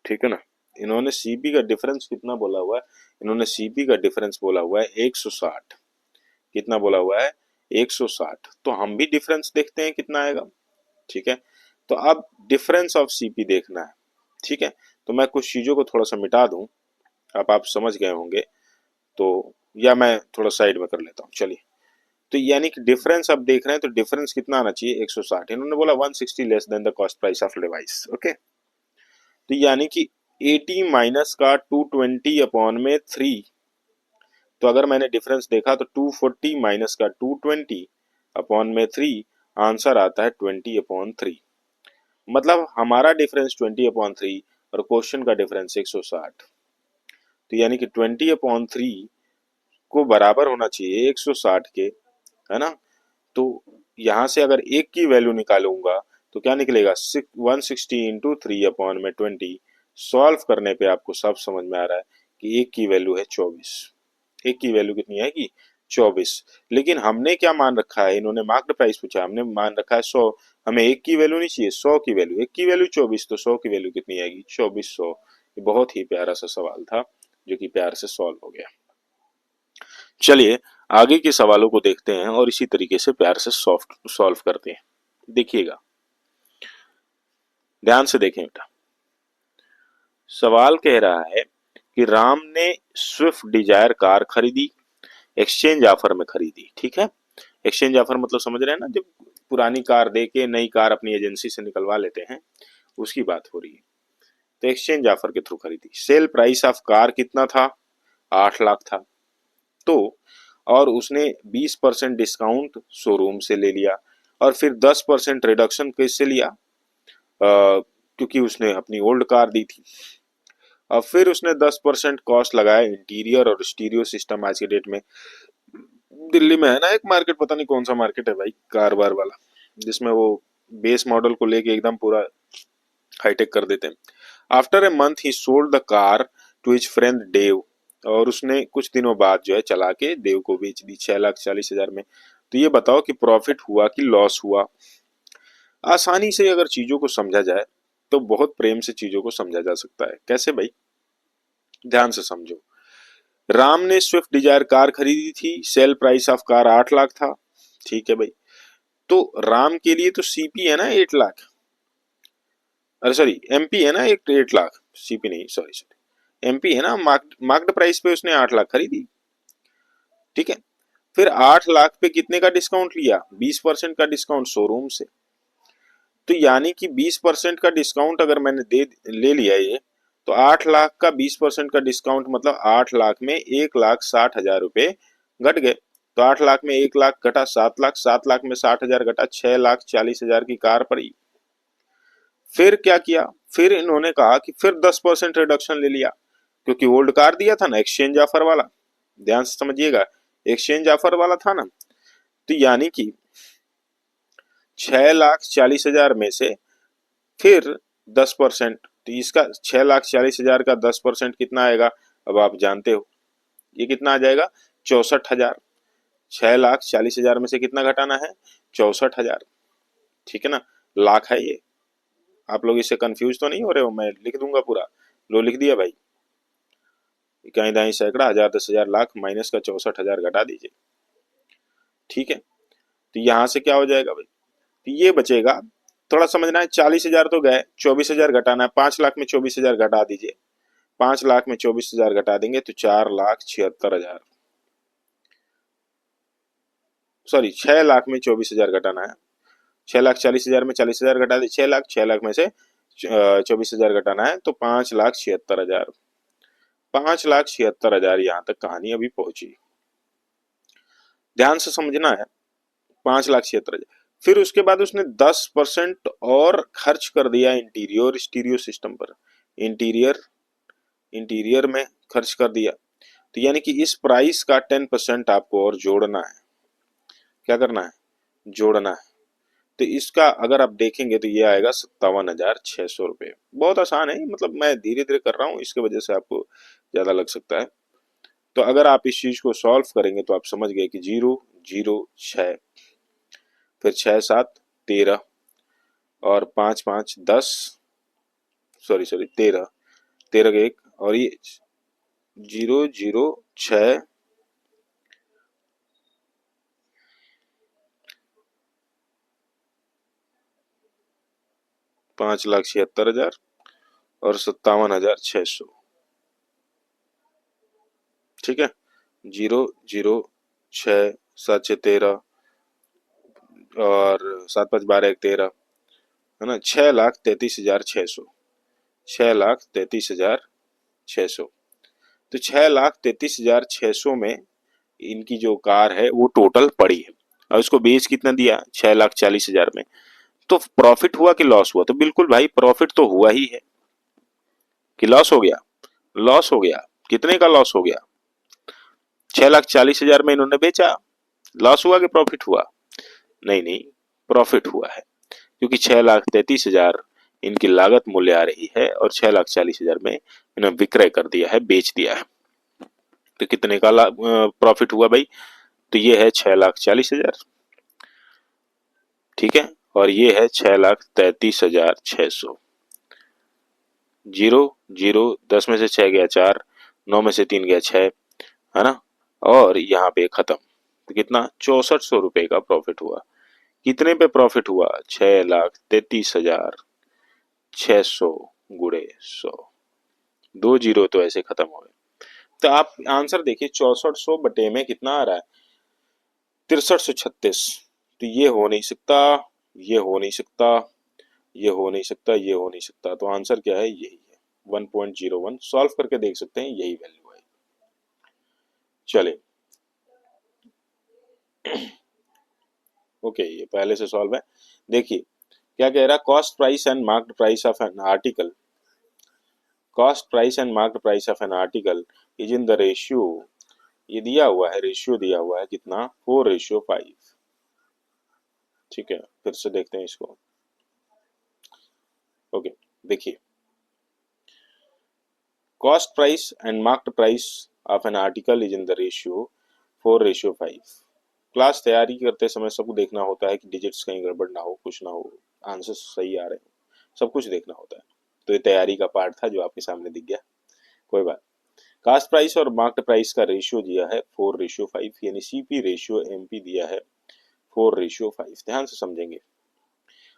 ठीक है ना। इन्होंने सीपी का डिफरेंस कितना बोला हुआ है, इन्होंने सीपी का डिफरेंस बोला हुआ है 160। कितना बोला हुआ है, 160। तो हम भी डिफरेंस देखते हैं कितना आएगा, ठीक है। तो अब डिफरेंस ऑफ सीपी देखना है, ठीक है। तो मैं कुछ चीजों को थोड़ा सा मिटा दूं, अब आप समझ गए होंगे तो, या मैं थोड़ा साइड में कर लेता हूँ, चलिए। तो यानी कि डिफरेंस अब देख रहे हैं तो डिफरेंस कितना आना चाहिए, 160। इन्होंने बोला 160 less than the cost price of Levi's, okay. तो यानी कि 80 माइनस का 220 अपॉन में 3। तो अगर मैंने डिफरेंस देखा तो 240 माइनस का 220 अपॉन में 3, आंसर आता है 20/3। मतलब हमारा डिफरेंस 20/3 और क्वेश्चन का डिफरेंस 160। तो यानी कि 20/3 को बराबर होना चाहिए 160 के, है ना। तो यहाँ से अगर एक की वैल्यू निकालूंगा तो क्या निकलेगा, 160 इंटू 3 अपॉन में 20। सॉल्व करने पे आपको सब समझ में आ रहा है कि एक की वैल्यू है 24। एक की वैल्यू कितनी है कि 24। लेकिन हमने क्या मान रखा है, इन्होंने मार्क्ड प्राइस पूछा, हमने मान रखा है 100। हमें एक की वैल्यू नहीं चाहिए, 100 की वैल्यू। एक की वैल्यू 24 तो 100 की वैल्यू कितनी आएगी, 2400। ये बहुत ही प्यारा सा सवाल था जो कि प्यार से सॉल्व हो गया। चलिए आगे के सवालों को देखते हैं और इसी तरीके से प्यार से सॉल्व करते हैं। देखिएगा, ध्यान से देखें बेटा। सवाल कह रहा है कि राम ने स्विफ्ट डिजायर कार खरीदी, एक्सचेंज ऑफर में खरीदी, ठीक है। एक्सचेंज ऑफर मतलब समझ रहे हैं ना, जब पुरानी कार दे के नई कार अपनी एजेंसी से निकलवा लेते हैं, उसकी बात हो रही है। तो एक्सचेंज ऑफर के थ्रू खरीदी। सेल प्राइस ऑफ कार कितना था, 8 लाख था। तो और उसने 20% डिस्काउंट शोरूम से ले लिया और फिर 10% रिडक्शन कैसे लिया, क्योंकि उसने अपनी ओल्ड कार दी थी। अब फिर उसने 10% कॉस्ट लगाया इंटीरियर और स्टीरियो सिस्टम। आज के डेट में दिल्ली में है ना एक मार्केट, पता नहीं कौन सा मार्केट है भाई, कार बार वाला, जिसमें वो बेस मॉडल को लेके एकदम पूरा हाईटेक कर देते हैं। After a month he sold the car to his friend Dave. और उसने कुछ दिनों बाद जो है चला के देव को बेच दी 6,40,000 में। तो ये बताओ कि प्रॉफिट हुआ कि लॉस हुआ। आसानी से अगर चीजों को समझा जाए तो बहुत प्रेम से चीजों को समझा जा सकता है। कैसे भाई, ध्यान से समझो। राम ने स्विफ्ट डिजायर कार खरीदी थी, sale price of car 8 lakh था, ठीक है भाई। तो राम के लिए तो सीपी है ना 8 लाख, अरे सॉरी एमपी है ना, 8 लाख, सीपी नहीं, सॉरी सॉरी एमपी है ना। मार्क्ड प्राइस पे उसने 8 लाख खरीदी, ठीक है। फिर 8 लाख पे कितने का डिस्काउंट लिया, 20% का डिस्काउंट शोरूम से। तो यानी कि 20% का डिस्काउंट अगर मैंने दे ले लिया ये, तो 8 लाख का 20% का डिस्काउंट मतलब 8 लाख में 1,60,000 रुपए घट गए। तो 8 लाख में 1 लाख घटा 7 लाख, 7 लाख में 60,000 घटा 6,40,000 की कार पड़ी। फिर क्या किया, फिर इन्होंने कहा कि फिर 10% रिडक्शन ले लिया, क्योंकि ओल्ड कार दिया था ना एक्सचेंज ऑफर वाला, ध्यान से समझिएगा, एक्सचेंज ऑफर वाला था ना। तो यानी कि 6,40,000 में से फिर 10%, तो इसका 6,40,000 का 10% कितना आएगा, अब आप जानते हो ये कितना आ जाएगा, 64,000। 6,40,000 में से कितना घटाना है, 64,000, ठीक है ना, लाख है ये। आप लोग इससे कंफ्यूज तो नहीं हो रहे हो, मैं लिख दूंगा पूरा, लो लिख दिया भाई, इकाई दाई सैकड़ा, हजार, 10,000, लाख, माइनस का 64,000 घटा दीजिए, ठीक है। तो यहां से क्या हो जाएगा भाई, तो ये बचेगा, थोड़ा समझना है, 40,000 तो गए, 24,000 घटाना है, 5 लाख में 24,000 घटा दीजिए, 5 लाख में 24,000 घटा देंगे तो 4,76,000, सॉरी 6 लाख में 24,000 घटाना है, 6,40,000 में 40,000 घटा दी, 6 लाख, 6 लाख में से 24,000 घटाना है तो 5,76,000, 5,76,000 यहाँ तक कहानी अभी पहुंची, ध्यान से समझना है, 5,76,000। फिर उसके बाद उसने 10% और खर्च कर दिया इंटीरियर स्टीरियो सिस्टम पर, इंटीरियर इंटीरियर में खर्च कर दिया। तो यानी कि इस प्राइस का 10% आपको और जोड़ना है, क्या करना है, जोड़ना है। तो इसका अगर आप देखेंगे तो ये आएगा 57,600 रुपये। बहुत आसान है, मतलब मैं धीरे धीरे कर रहा हूँ, इसके वजह से आपको ज्यादा लग सकता है। तो अगर आप इस चीज को सॉल्व करेंगे तो आप समझ गए कि 0, 0, 6, फिर 6, 7, 13 और 5, 5, 10, सॉरी सॉरी 13, 13 का 1 और ये 0, 0, 6, 5,76,000 और 57,600, ठीक है। 0, 0, 6, 7, 6, 13 और 7, 5, 12, 1, 13, है ना, 6,33,600, 6,33,600। तो 6,33,600 में इनकी जो कार है वो टोटल पड़ी है, और इसको बेच कितना दिया, 6,40,000 में। तो प्रॉफिट हुआ कि लॉस हुआ, तो बिल्कुल भाई प्रॉफिट तो हुआ ही है, कि लॉस हो गया, लॉस हो गया। कितने का लॉस हो गया, 6,40,000 में इन्होंने बेचा, लॉस हुआ कि प्रॉफिट हुआ, नहीं नहीं, प्रॉफिट हुआ है, क्योंकि 6,33,000 इनकी लागत मूल्य आ रही है और 6,40,000 में इन्होंने विक्रय कर दिया है, बेच दिया है। तो कितने का प्रॉफिट हुआ भाई, तो ये है 6,40,000, ठीक है, और ये है 6,33,600। 0, 0, 10 में से 6 गया 4, 9 में से 3 गया 6, है ना, और यहाँ पे खत्म। तो कितना, 6,400 रुपए का प्रॉफिट हुआ। कितने पे प्रॉफिट हुआ, 6,33,600 गुड़े 100, 2 जीरो तो ऐसे खत्म हो गए। तो आप आंसर देखिए, 6,400 बटे में कितना आ रहा है, 6336। तो ये हो नहीं सकता, ये हो नहीं सकता, ये हो नहीं सकता, ये हो नहीं सकता, तो आंसर क्या है, यही है 1.01। सॉल्व करके देख सकते हैं, यही वैल्यू है। चले, ओके, ये पहले से सॉल्व है। देखिए क्या कह रहा है, cost price and marked price of an article, cost price and marked price of an article is in the ratio, ये दिया हुआ है, रेशियो दिया हुआ है कितना, 4:5, ठीक है। फिर से देखते हैं इसको, ओके, देखिए, cost price and marked price of an article is in the ratio 4:5। Class तैयारी करते समय सबको देखना होता है कि डिजिट्स कहीं गड़बड़ ना हो, कुछ ना हो, आंसर सही आ रहे हो, सब कुछ देखना होता है। तो ये तैयारी का पार्ट था जो आपके सामने दिख गया, कोई बात। कास्ट प्राइस और मार्क्ड प्राइस का रेशियो दिया है 4:5, यानी सीपी रेशियो एमपी दिया है 4:5। ध्यान से समझेंगे,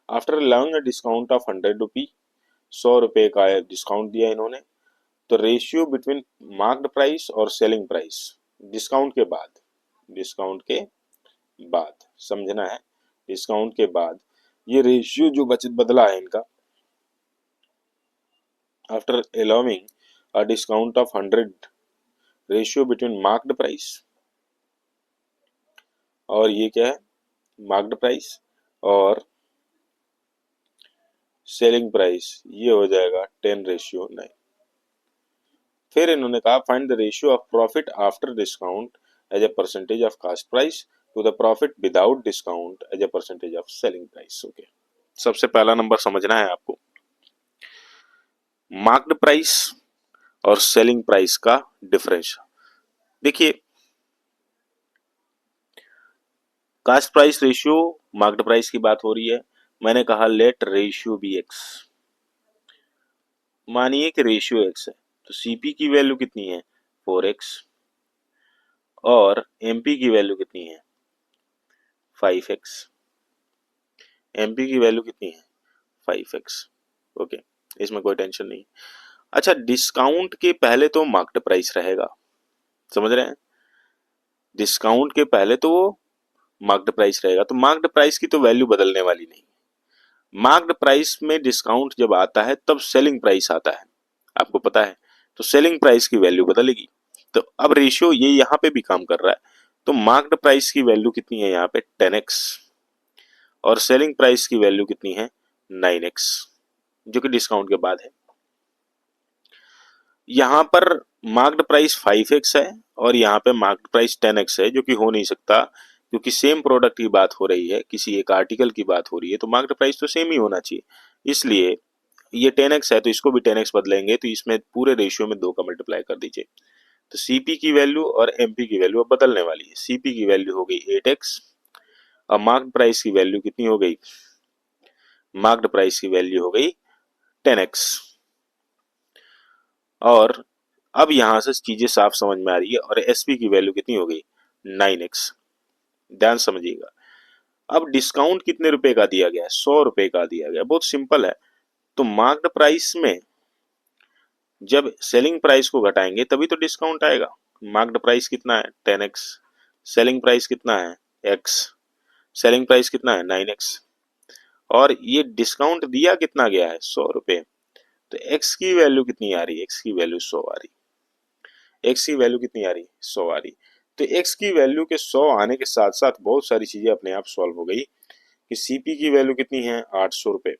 after allowing a discount of 100 रुपी, 100 रुपए का डिस्काउंट दिया इन्होंने, तो रेशियो बिटवीन मार्क्ड प्राइस और सेलिंग प्राइस, डिस्काउंट के बाद, डिस्काउंट के बाद समझना है, डिस्काउंट के बाद ये रेशियो जो बचत बदला है इनका, after allowing a discount of 100 ratio between marked price, और ये क्या है, मार्क्ड प्राइस और सेलिंग प्राइस, ये हो जाएगा 10:9। फिर इन्होंने कहा find the ratio of profit after discount as a percentage of cost price to the profit without discount as a percentage of selling price. Okay, सबसे पहला नंबर समझना है आपको, मार्क्ड प्राइस और सेलिंग प्राइस का डिफरेंस। देखिए, cost price ratio marked price की बात हो रही है, मैंने कहा लेट रेशियो बी एक्स। मानिए कि रेशियो एक्स है, तो सीपी की वैल्यू कितनी है, 4x, और एमपी की वैल्यू कितनी है, 5x। एमपी की वैल्यू कितनी है, 5x। ओके, इसमें कोई टेंशन नहीं। अच्छा, डिस्काउंट के पहले तो मार्क्ड प्राइस रहेगा, समझ रहे हैं, डिस्काउंट के पहले तो वो मार्क्ड प्राइस रहेगा, तो मार्क्ड प्राइस की तो वैल्यू बदलने वाली नहीं। मार्क्ड प्राइस में डिस्काउंट जब आता है तब सेलिंग प्राइस आता है, आपको पता है, तो सेलिंग प्राइस की वैल्यू बदलेगी। तो अब रेशियो ये यहाँ पे भी काम कर रहा है, तो मार्क्ड प्राइस की वैल्यू कितनी है यहाँ पे 10x, और सेलिंग प्राइस की वैल्यू कितनी है 9x, जो कि डिस्काउंट के बाद है। यहाँ पर मार्क्ड प्राइस 5x है और यहाँ पे मार्क्ड प्राइस 10x है, जो कि हो नहीं सकता, क्योंकि सेम प्रोडक्ट की बात हो रही है, किसी एक आर्टिकल की बात हो रही है, तो मार्क्ड प्राइस तो सेम ही होना चाहिए। इसलिए ये 10x है तो इसको भी 10x बदलेंगे, तो इसमें पूरे रेशियो में 2 का मल्टीप्लाई कर दीजिए। तो सीपी की वैल्यू और एमपी की वैल्यू अब बदलने वाली है। सीपी की वैल्यू हो गई 8x, और मार्क्ड प्राइस की वैल्यू कितनी हो गई, मार्क्ड प्राइस की वैल्यू हो गई 10x। और अब यहां से चीजें साफ समझ में आ रही है, और एसपी की वैल्यू कितनी हो गई 9x। ध्यान समझिएगा, अब डिस्काउंट कितने रुपए का दिया गया है, 100 रुपए का दिया गया, बहुत सिंपल है। तो मार्क्ड प्राइस में जब सेलिंग प्राइस को घटाएंगे तभी तो डिस्काउंट आएगा। मार्क्ड प्राइस कितना है 10x, सेलिंग प्राइस कितना है x, सेलिंग प्राइस कितना है 9x, और ये डिस्काउंट दिया कितना गया है 100 रुपए, तो x की वैल्यू कितनी आ रही है, x की वैल्यू 100 आ रही, x की वैल्यू कितनी आ रही, 100 आ रही। तो x की वैल्यू के 100 आने के साथ साथ बहुत सारी चीजें अपने आप सॉल्व हो गई, कि सीपी की वैल्यू कितनी है 800 रुपए,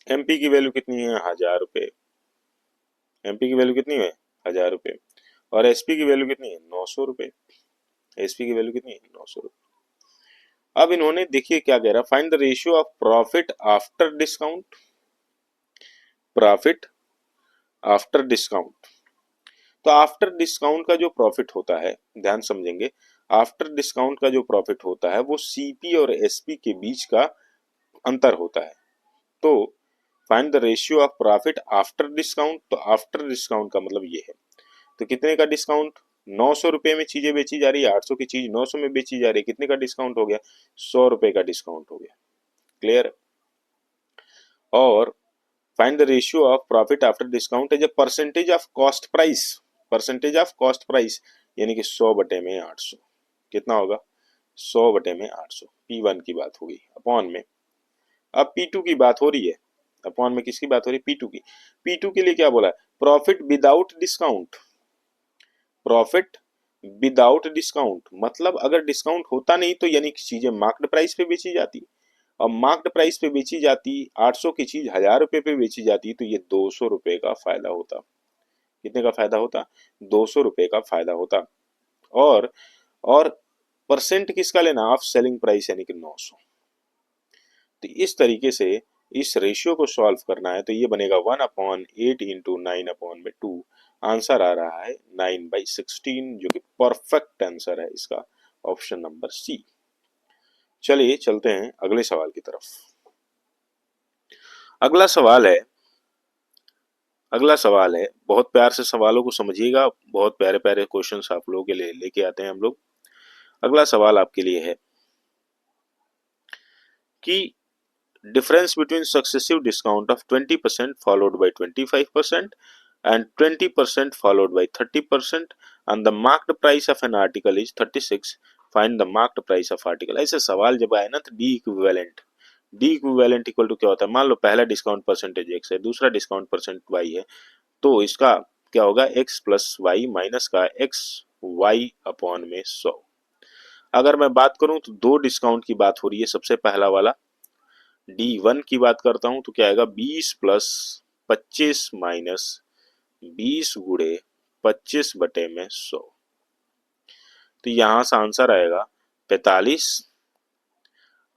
एमपी की वैल्यू कितनी है 1000 रुपए, एमपी की वैल्यू कितनी है 1000 रुपए, और एसपी की वैल्यू कितनी है 900 रुपए, एसपी की वैल्यू कितनी है 900 रुपए। अब इन्होंने देखिए क्या कह रहा, find the ratio of profit after discount, profit after discount. तो आफ्टर डिस्काउंट का जो प्रॉफिट होता है, ध्यान समझेंगे, आफ्टर डिस्काउंट का जो प्रॉफिट होता है वो सीपी और एसपी के बीच का अंतर होता है। तो find the ratio of profit after discount, तो आफ्टर डिस्काउंट का मतलब ये है, तो कितने का डिस्काउंट, 900 रुपए में चीजें बेची जा रही है, 800 की चीज 900 में बेची जा रही है, कितने का डिस्काउंट हो गया, 100 रुपए का डिस्काउंट हो गया। क्लियर। और find the ratio of profit after discount as a percentage of cost price, percentage of cost price, यानी कि 100/800 कितना होगा, 100/800। P1 की बात होगी अपॉन में, अब P2 की बात हो रही है, अपॉन में किसकी बात हो रही है, P2 की। P2 के लिए क्या बोला है, profit without discount, profit without discount मतलब अगर डिस्काउंट होता नहीं तो यानी कि चीजें मार्क्ड प्राइस पे बेची जाती, और मार्क्ड प्राइस पे बेची जाती, 800 की चीज 1000 रुपए पे बेची जाती, तो ये 200 रुपए का फायदा होता। कितने का फायदा होता, 200 रुपए का फायदा होता। और परसेंट किसका लेना, ऑफ सेलिंग प्राइस, यानी कि 900। तो इस तरीके से इस रेशियो को सॉल्व करना है, तो ये बनेगा 1/8 इंटू 9/2। आंसर आ रहा है 9/16, जो कि परफेक्ट आंसर है इसका, ऑप्शन नंबर सी। चलिए चलते हैं अगले सवाल की तरफ। अगला सवाल है, अगला सवाल है, बहुत प्यार से सवालों को समझिएगा, बहुत प्यारे प्यारे क्वेश्चंस आप लोगों के लिए लेके आते हैं हम लोग। अगला सवाल आपके लिए है कि difference between successive discount of 20% followed by 25% and 20% followed by 30% and the marked price of an article is 36, find the marked price of article। ऐसे सवाल जब आए ना तो D equivalent, D equivalent equal to क्या होता है, मान लो पहला डिस्काउंट परसेंटेज x है, दूसरा डिस्काउंट परसेंट y है, तो इसका क्या होगा, x प्लस वाई माइनस का x y अपॉन में 100। अगर मैं बात करूं तो दो डिस्काउंट की बात हो रही है, सबसे पहला वाला D1 की बात करता हूं तो क्या आएगा, 20 प्लस 25 माइनस 20 गुड़े 25 बटे में 100। तो यहां से आंसर आएगा 45,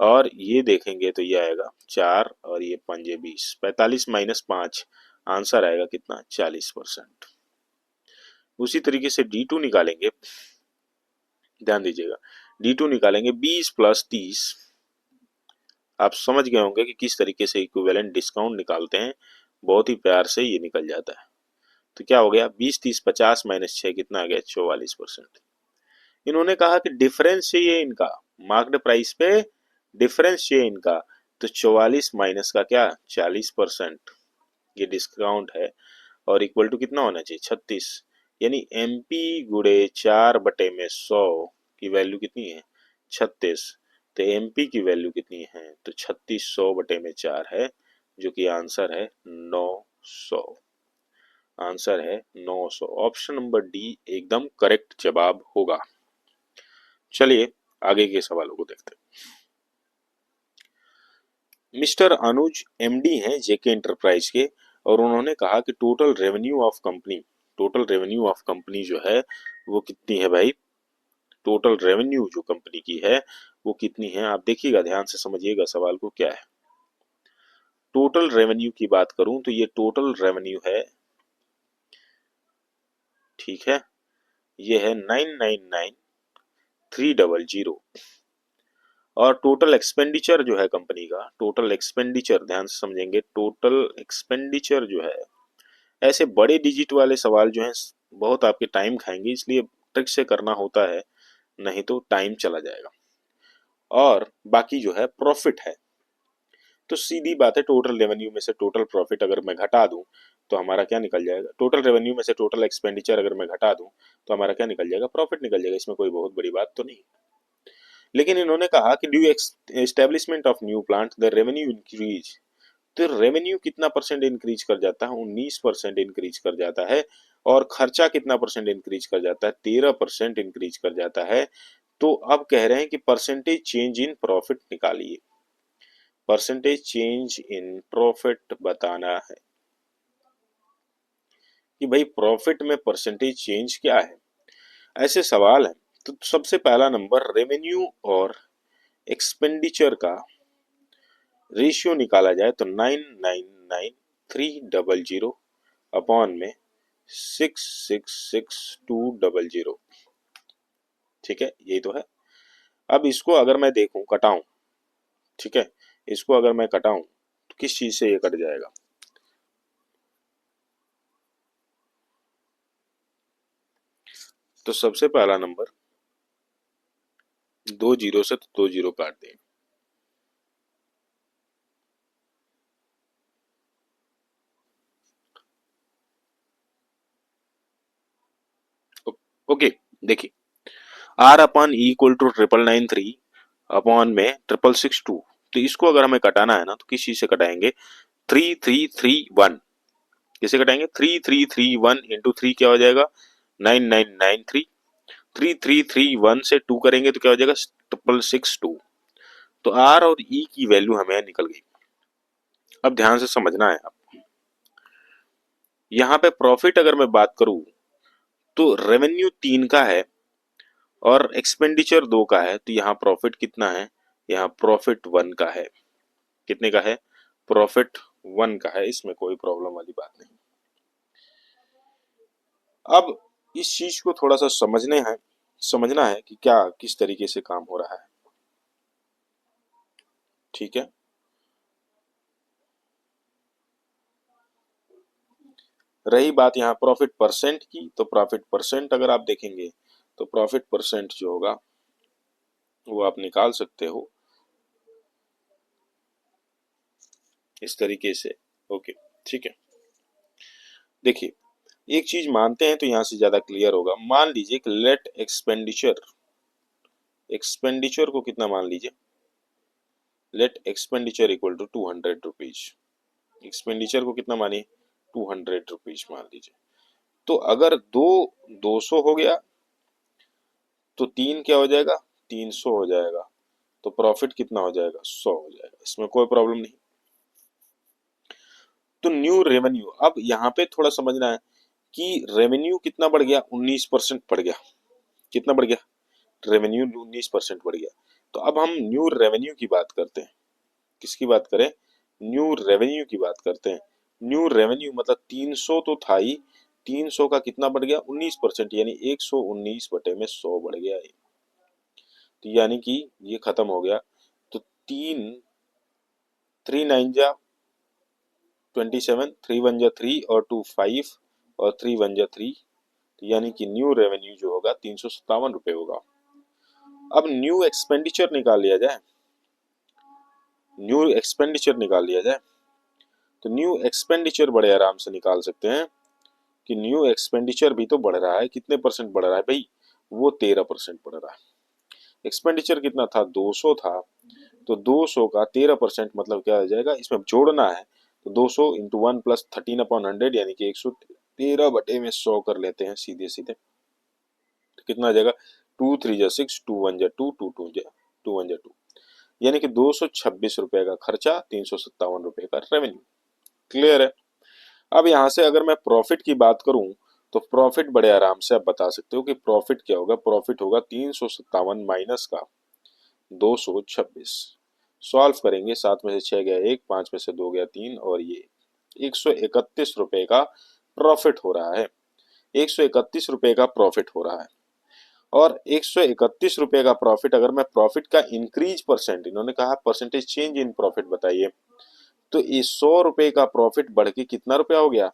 और ये देखेंगे तो ये आएगा 4 और ये 5 20, 45 माइनस 5, आंसर आएगा कितना, 40%। उसी तरीके से D2 निकालेंगे, ध्यान दीजिएगा, D2 निकालेंगे 20 प्लस 30, आप समझ गए होंगे कि किस तरीके से इक्विवेलेंट डिस्काउंट निकालते हैं, बहुत ही प्यार से ये निकल जाता है। तो क्या हो गया, 20 30 50 माइनस 6 कितना आ गया, 44%। इन्होंने कहा कि डिफरेंस चाहिए इनका, मार्क्ड प्राइस पे डिफरेंस चाहिए इनका, तो 44 माइनस का क्या, 40%, ये डिस्काउंट है, और इक्वल टू कितना होना चाहिए, 36। यानी MP गुड़े 4 बटे में 100 की वैल्यू कितनी है, 36। तो MP की वैल्यू कितनी है, तो 3600 बटे में 4 है, जो कि आंसर है 900। आंसर है 900, ऑप्शन नंबर डी एकदम करेक्ट जवाब होगा। चलिए आगे के सवालों को देखते हैं। मिस्टर अनुज MD हैं जेके एंटरप्राइज के, और उन्होंने कहा कि टोटल रेवेन्यू ऑफ कंपनी जो है वो कितनी है भाई, टोटल रेवेन्यू जो कंपनी की है वो कितनी है, आप देखिएगा ध्यान से समझिएगा सवाल को क्या है। टोटल रेवेन्यू की बात करूं तो ये टोटल रेवेन्यू है, ठीक है, ये है 999300, और टोटल एक्सपेंडिचर जो है कंपनी का, टोटल एक्सपेंडिचर ध्यान से समझेंगे, टोटल एक्सपेंडिचर जो है, ऐसे बड़े डिजिट वाले सवाल जो हैं बहुत आपके टाइम खाएंगे, इसलिए ट्रिक से करना होता है, नहीं तो टाइम चला जाएगा। और बाकी जो है प्रॉफिट है, तो सीधी बात है, टोटल रेवेन्यू में से टोटल प्रॉफिट अगर मैं घटा दूं तो हमारा क्या निकल जाएगा, टोटल रेवेन्यू में से टोटल एक्सपेंडिचर अगर मैं घटा दूं तो हमारा क्या निकल जाएगा, प्रॉफिट निकल जाएगा, इसमें कोई बहुत बड़ी बात तो नहीं। लेकिन इन्होंने कहा कि due establishment of new plant the revenue increase, तो रेवेन्यू कितना परसेंट इंक्रीज कर जाता है, 19% इंक्रीज कर जाता है, और खर्चा कितना परसेंट इंक्रीज कर जाता है, 13% इंक्रीज कर जाता है। तो अब कह रहे हैं कि परसेंटेज चेंज इन प्रॉफिट निकालिए, परसेंटेज चेंज इन प्रॉफिट बताना है कि भाई प्रॉफिट में परसेंटेज चेंज क्या है, ऐसे सवाल है। तो सबसे पहला नंबर, रेवेन्यू और एक्सपेंडिचर का रेशियो निकाला जाए तो 999300 अपॉन में 666200, ठीक है, यही तो है। अब इसको अगर मैं देखूं, कटाऊं, ठीक है, इसको अगर मैं कटाऊं तो किस चीज से ये कट जाएगा, तो सबसे पहला नंबर 2 जीरो से तो 2 जीरो काट दें, ओके। देखिए, R upon E equal to 9993 upon में 6662, तो इसको अगर हमें कटाना है ना तो किस चीज से कटाएंगे, 3331, किसे कटाएंगे, 3331 इंटू 3 क्या हो जाएगा, 9993, 3331 से 2 करेंगे तो क्या हो जाएगा, 6662। तो आर और ई की वैल्यू हमें निकल गई। अब ध्यान से समझना है, आप यहाँ पे प्रॉफिट अगर मैं बात करूं तो रेवेन्यू 3 का है और एक्सपेंडिचर 2 का है, तो यहाँ प्रॉफिट कितना है, यहाँ प्रॉफिट 1 का है, कितने का है, प्रॉफिट 1 का है, इसमें कोई प्रॉब्लम वाली बात नहीं। अब इस चीज को थोड़ा सा समझना है कि क्या किस तरीके से काम हो रहा है, ठीक है। रही बात यहाँ प्रॉफिट परसेंट की, तो प्रॉफिट परसेंट अगर आप देखेंगे तो प्रॉफिट परसेंट जो होगा वो आप निकाल सकते हो इस तरीके से, ओके, ठीक है। देखिए, एक चीज मानते हैं तो यहां से ज्यादा क्लियर होगा। मान लीजिए कि लेट एक्सपेंडिचर, एक्सपेंडिचर को कितना मान लीजिए, let expenditure equal to 200 rupees. Expenditure को कितना मानिए, 200 रुपीज मान लीजिए। तो अगर 200 हो गया तो 3 क्या हो जाएगा, 300 हो जाएगा। तो प्रॉफिट कितना हो जाएगा, 100 हो जाएगा, इसमें कोई प्रॉब्लम नहीं। तो न्यू रेवेन्यू, अब यहाँ पे थोड़ा समझना है कि रेवेन्यू कितना बढ़ गया, 19% बढ़ गया। कितना बढ़ गया, रेवेन्यू 19% बढ़ गया। तो अब हम न्यू रेवेन्यू की बात करते हैं। किसकी बात करें, न्यू रेवेन्यू की बात करते हैं। न्यू रेवेन्यू मतलब 300 तो था ही, 300 का कितना बढ़ गया, 19%, यानी 119 बटे में 100 बढ़ गया है। तो यानी कि ये खत्म हो गया। तो 3 जा 27, 3 1 जा 3 और 2 5 और 3 1 जा 3। तो यानी कि न्यू रेवेन्यू जो होगा 357 रुपये होगा। अब न्यू एक्सपेंडिचर निकाल लिया जाए, न्यू एक्सपेंडिचर निकाल लिया जाए। तो न्यू एक्सपेंडिचर बड़े आराम से निकाल सकते हैं कि न्यू एक्सपेंडिचर भी तो बढ़ रहा है। कितने परसेंट बढ़ रहा है भाई, वो 13% बढ़ रहा है। एक्सपेंडिचर कितना था, 200 था। तो 200 का 13% मतलब क्या आ जाएगा, इसमें जोड़ना है। तो 200 इंटू 1 प्लस 13/100 यानी कि 113 बटे में 100 कर लेते हैं सीधे सीधे। तो कितना आ जाएगा, 2 3 जा 6, 2 1 जा 2, 2 2 जा 2 1 जा 2, यानी कि 226 रुपए का खर्चा, 357 रुपए का रेवेन्यू। क्लियर है। अब यहाँ से अगर मैं प्रॉफिट की बात करूं तो प्रॉफिट बड़े आराम से आप बता सकते हो कि प्रॉफिट क्या होगा। प्रॉफिट होगा 357 माइनस का 226। सॉल्व करेंगे, 7 में से 6 गया 1, 5 में से 2 गया 3 और ये 131 रुपए का प्रॉफिट हो रहा है। 131 रुपए का प्रॉफिट हो रहा है। और 131 रुपए का प्रॉफिट, अगर मैं प्रॉफिट का इंक्रीज परसेंट, इन्होंने कहा परसेंटेज चेंज इन प्रॉफिट बताइए, तो इस 100 रुपए का प्रॉफिट बढ़ के कितना रुपया हो गया,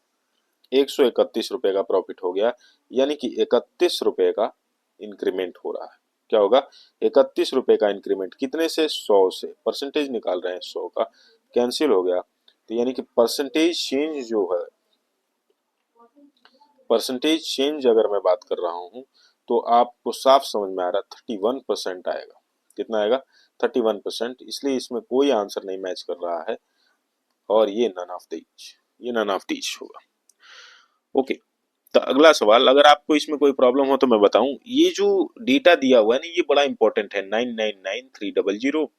131 रुपए का प्रॉफिट हो गया। यानी कि 31 रुपए का इंक्रीमेंट हो रहा है। क्या होगा, 31 रुपए का इंक्रीमेंट, कितने से, 100 से। परसेंटेज निकाल रहे हैं, 100 का कैंसिल हो गया। तो यानी कि परसेंटेज चेंज जो है, परसेंटेज चेंज अगर मैं बात कर रहा हूं तो आपको साफ समझ में आ रहा है 31% आएगा। कितना आएगा, 31%। इसलिए इसमें कोई आंसर नहीं मैच कर रहा है और ये नन ऑफ दीज, ये नन ऑफ दीज होगा। ओके, तो अगला सवाल, अगर आपको इसमें कोई प्रॉब्लम हो तो मैं बताऊं। ये जो डेटा दिया हुआ है ना, ये बड़ा इंपॉर्टेंट है। 999300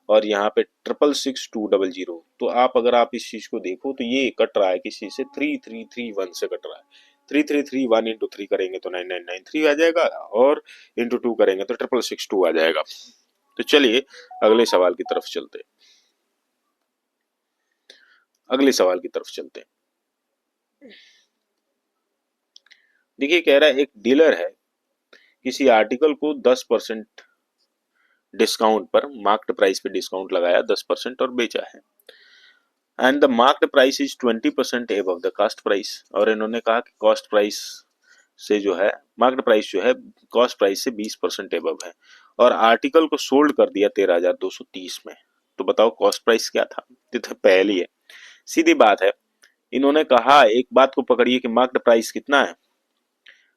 और यहाँ पे 666200। तो आप अगर आप इस चीज को देखो तो ये कट रहा है किसी से, 3331 से कट रहा है। 3331 इंटू 3 करेंगे तो 9993 आ जाएगा और इंटू 2 करेंगे तो 6662 आ जाएगा। तो चलिए अगले सवाल की तरफ चलते हैं, अगले सवाल की तरफ चलते हैं। देखिए कह रहा है एक डीलर है, किसी आर्टिकल को 10% डिस्काउंट पर, मार्क्ड प्राइस पे डिस्काउंट लगाया 10% और बेचा है। And the marked price is 20% above the cost price. और इन्होंने कहा कि कॉस्ट प्राइस से जो है, मार्क्ड प्राइस जो है कॉस्ट प्राइस से 20% एबव है। और आर्टिकल को सोल्ड कर दिया 13,230 में। तो बताओ कॉस्ट प्राइस क्या था, ये तो पहली है, सीधी बात है। इन्होंने कहा, एक बात को पकड़िए कि मार्क्ड प्राइस कितना है,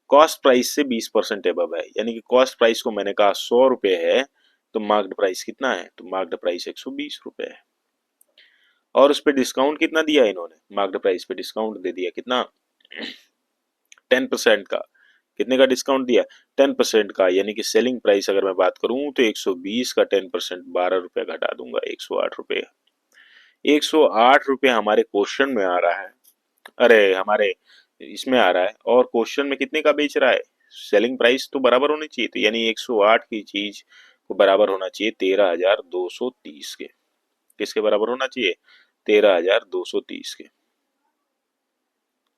कॉस्ट प्राइस से 20% एबव है। यानी कि कॉस्ट प्राइस को मैंने कहा 100 रुपए है, तो मार्क्ड प्राइस कितना है, तो मार्क्ड प्राइस 120 रुपए है। और उस पर डिस्काउंट कितना दिया इन्होंने, मार्क्ड प्राइस पे डिस्काउंट दे दिया कितना, 10% का। कितने का डिस्काउंट दिया, 10% का। यानी कि सेलिंग प्राइस अगर मैं बात करूं तो 120 का 10% 12 रुपए घटा दूंगा, 108 रुपए। 108 रुपए हमारे क्वेश्चन में आ रहा है, अरे हमारे इसमें आ रहा है, और क्वेश्चन में कितने का बेच रहा है, सेलिंग प्राइस तो बराबर होनी चाहिए। तो यानी 108 की चीज को बराबर होना चाहिए 13,230 के। किसके बराबर होना चाहिए, 13,230 के,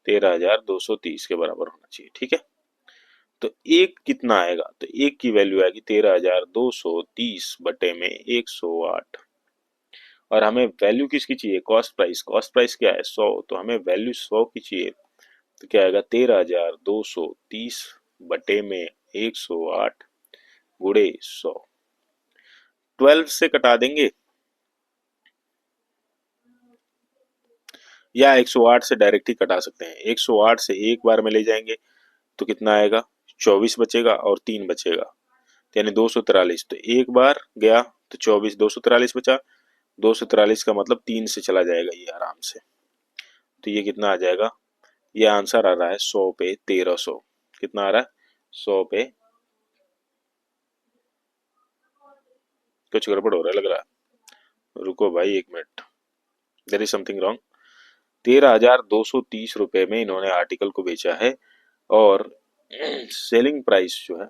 13,230 के बराबर होना चाहिए। ठीक है। तो एक कितना आएगा, तो एक की वैल्यू आएगी 13,230 बटे में 108। और हमें वैल्यू किसकी चाहिए, कॉस्ट प्राइस। कॉस्ट प्राइस क्या है, 100। तो हमें वैल्यू 100 की चाहिए। तो क्या आएगा, 13,230 बटे में 108 गुड़े 100। 12 से कटा देंगे या 108 से डायरेक्ट ही कटा सकते हैं। 108 से एक बार में ले जाएंगे तो कितना आएगा, 24 बचेगा और 3 बचेगा, यानी 243। तो एक बार गया तो 24, 243 बचा। 243 का मतलब 3 से चला जाएगा ये आराम से। तो ये कितना आ जाएगा, ये आंसर आ रहा है 100 पे 1300। कितना आ रहा है, 100 पे, कुछ गड़बड़ हो रहा है लग रहा है, रुको भाई 1 minute, there is something wrong. 13,230 रुपए में इन्होंने आर्टिकल को बेचा है, और सेलिंग प्राइस जो है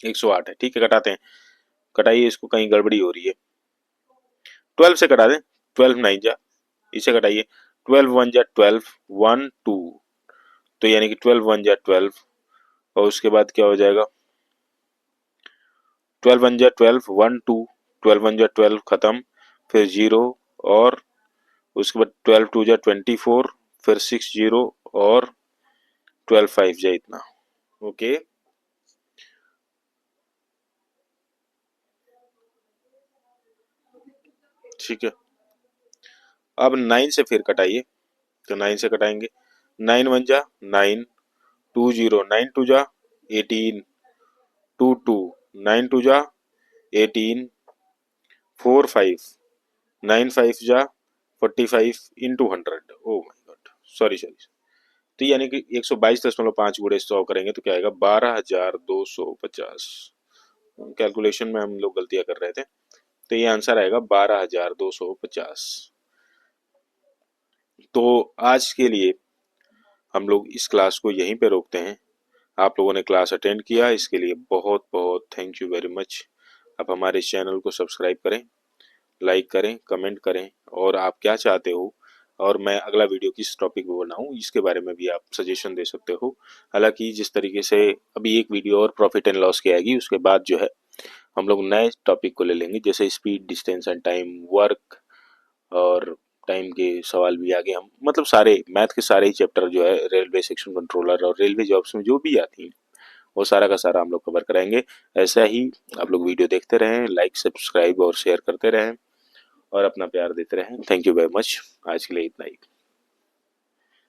108 है। ठीक है, कटाते हैं, कटाइए इसको, कहीं गड़बड़ी हो रही है। 12 से कटा दें, 12 9 जा, इसे कटाइए, 12 1 जा 12, 1 2, तो यानी कि 12 1 जा 12, और उसके बाद क्या हो जाएगा, 12 1 जा 12, 1 2, 12 1 जा 12 खत्म, फिर 0, और उसके बाद 12 2 जा 24, फिर 6 0, और 12 5 जा इतना। ओके, ठीक है। अब 9 से फिर कटाइए, तो 9 से कटाएंगे, 9 1 जा 9, 2 0, 9 2 जा 18, 2 2, 9 2 जा 18, 4 5, 9 5 जा 45 इंटू 100। ओ माई गॉड, सॉरी सॉरी। तो यानी कि 122.5 गुणे 100 करेंगे तो क्या आएगा, 12,250। कैलकुलेशन में हम लोग गलतियां कर रहे थे, तो ये आंसर आएगा 12,250। तो आज के लिए हम लोग इस क्लास को यहीं पे रोकते हैं। आप लोगों ने क्लास अटेंड किया, इसके लिए बहुत बहुत थैंक यू वेरी मच। आप हमारे चैनल को सब्सक्राइब करें, लाइक करें, कमेंट करें, और आप क्या चाहते हो और मैं अगला वीडियो किस टॉपिक पे बनाऊं, इसके बारे में भी आप सजेशन दे सकते हो। हालांकि जिस तरीके से अभी एक वीडियो और प्रॉफिट एंड लॉस की आएगी, उसके बाद जो है हम लोग नए टॉपिक को ले लेंगे, जैसे speed, distance and time, work, और टाइम के सवाल भी आगे हम, मतलब सारे मैथ के सारे ही चैप्टर जो है, रेलवे सेक्शन कंट्रोलर और रेलवे जॉब्स में जो भी आती हैं, वो सारा का सारा हम लोग कवर कराएंगे। ऐसा ही आप लोग वीडियो देखते रहें, लाइक सब्सक्राइब और शेयर करते रहें, और अपना प्यार देते रहें। थैंक यू वेरी मच, आज के लिए इतना ही।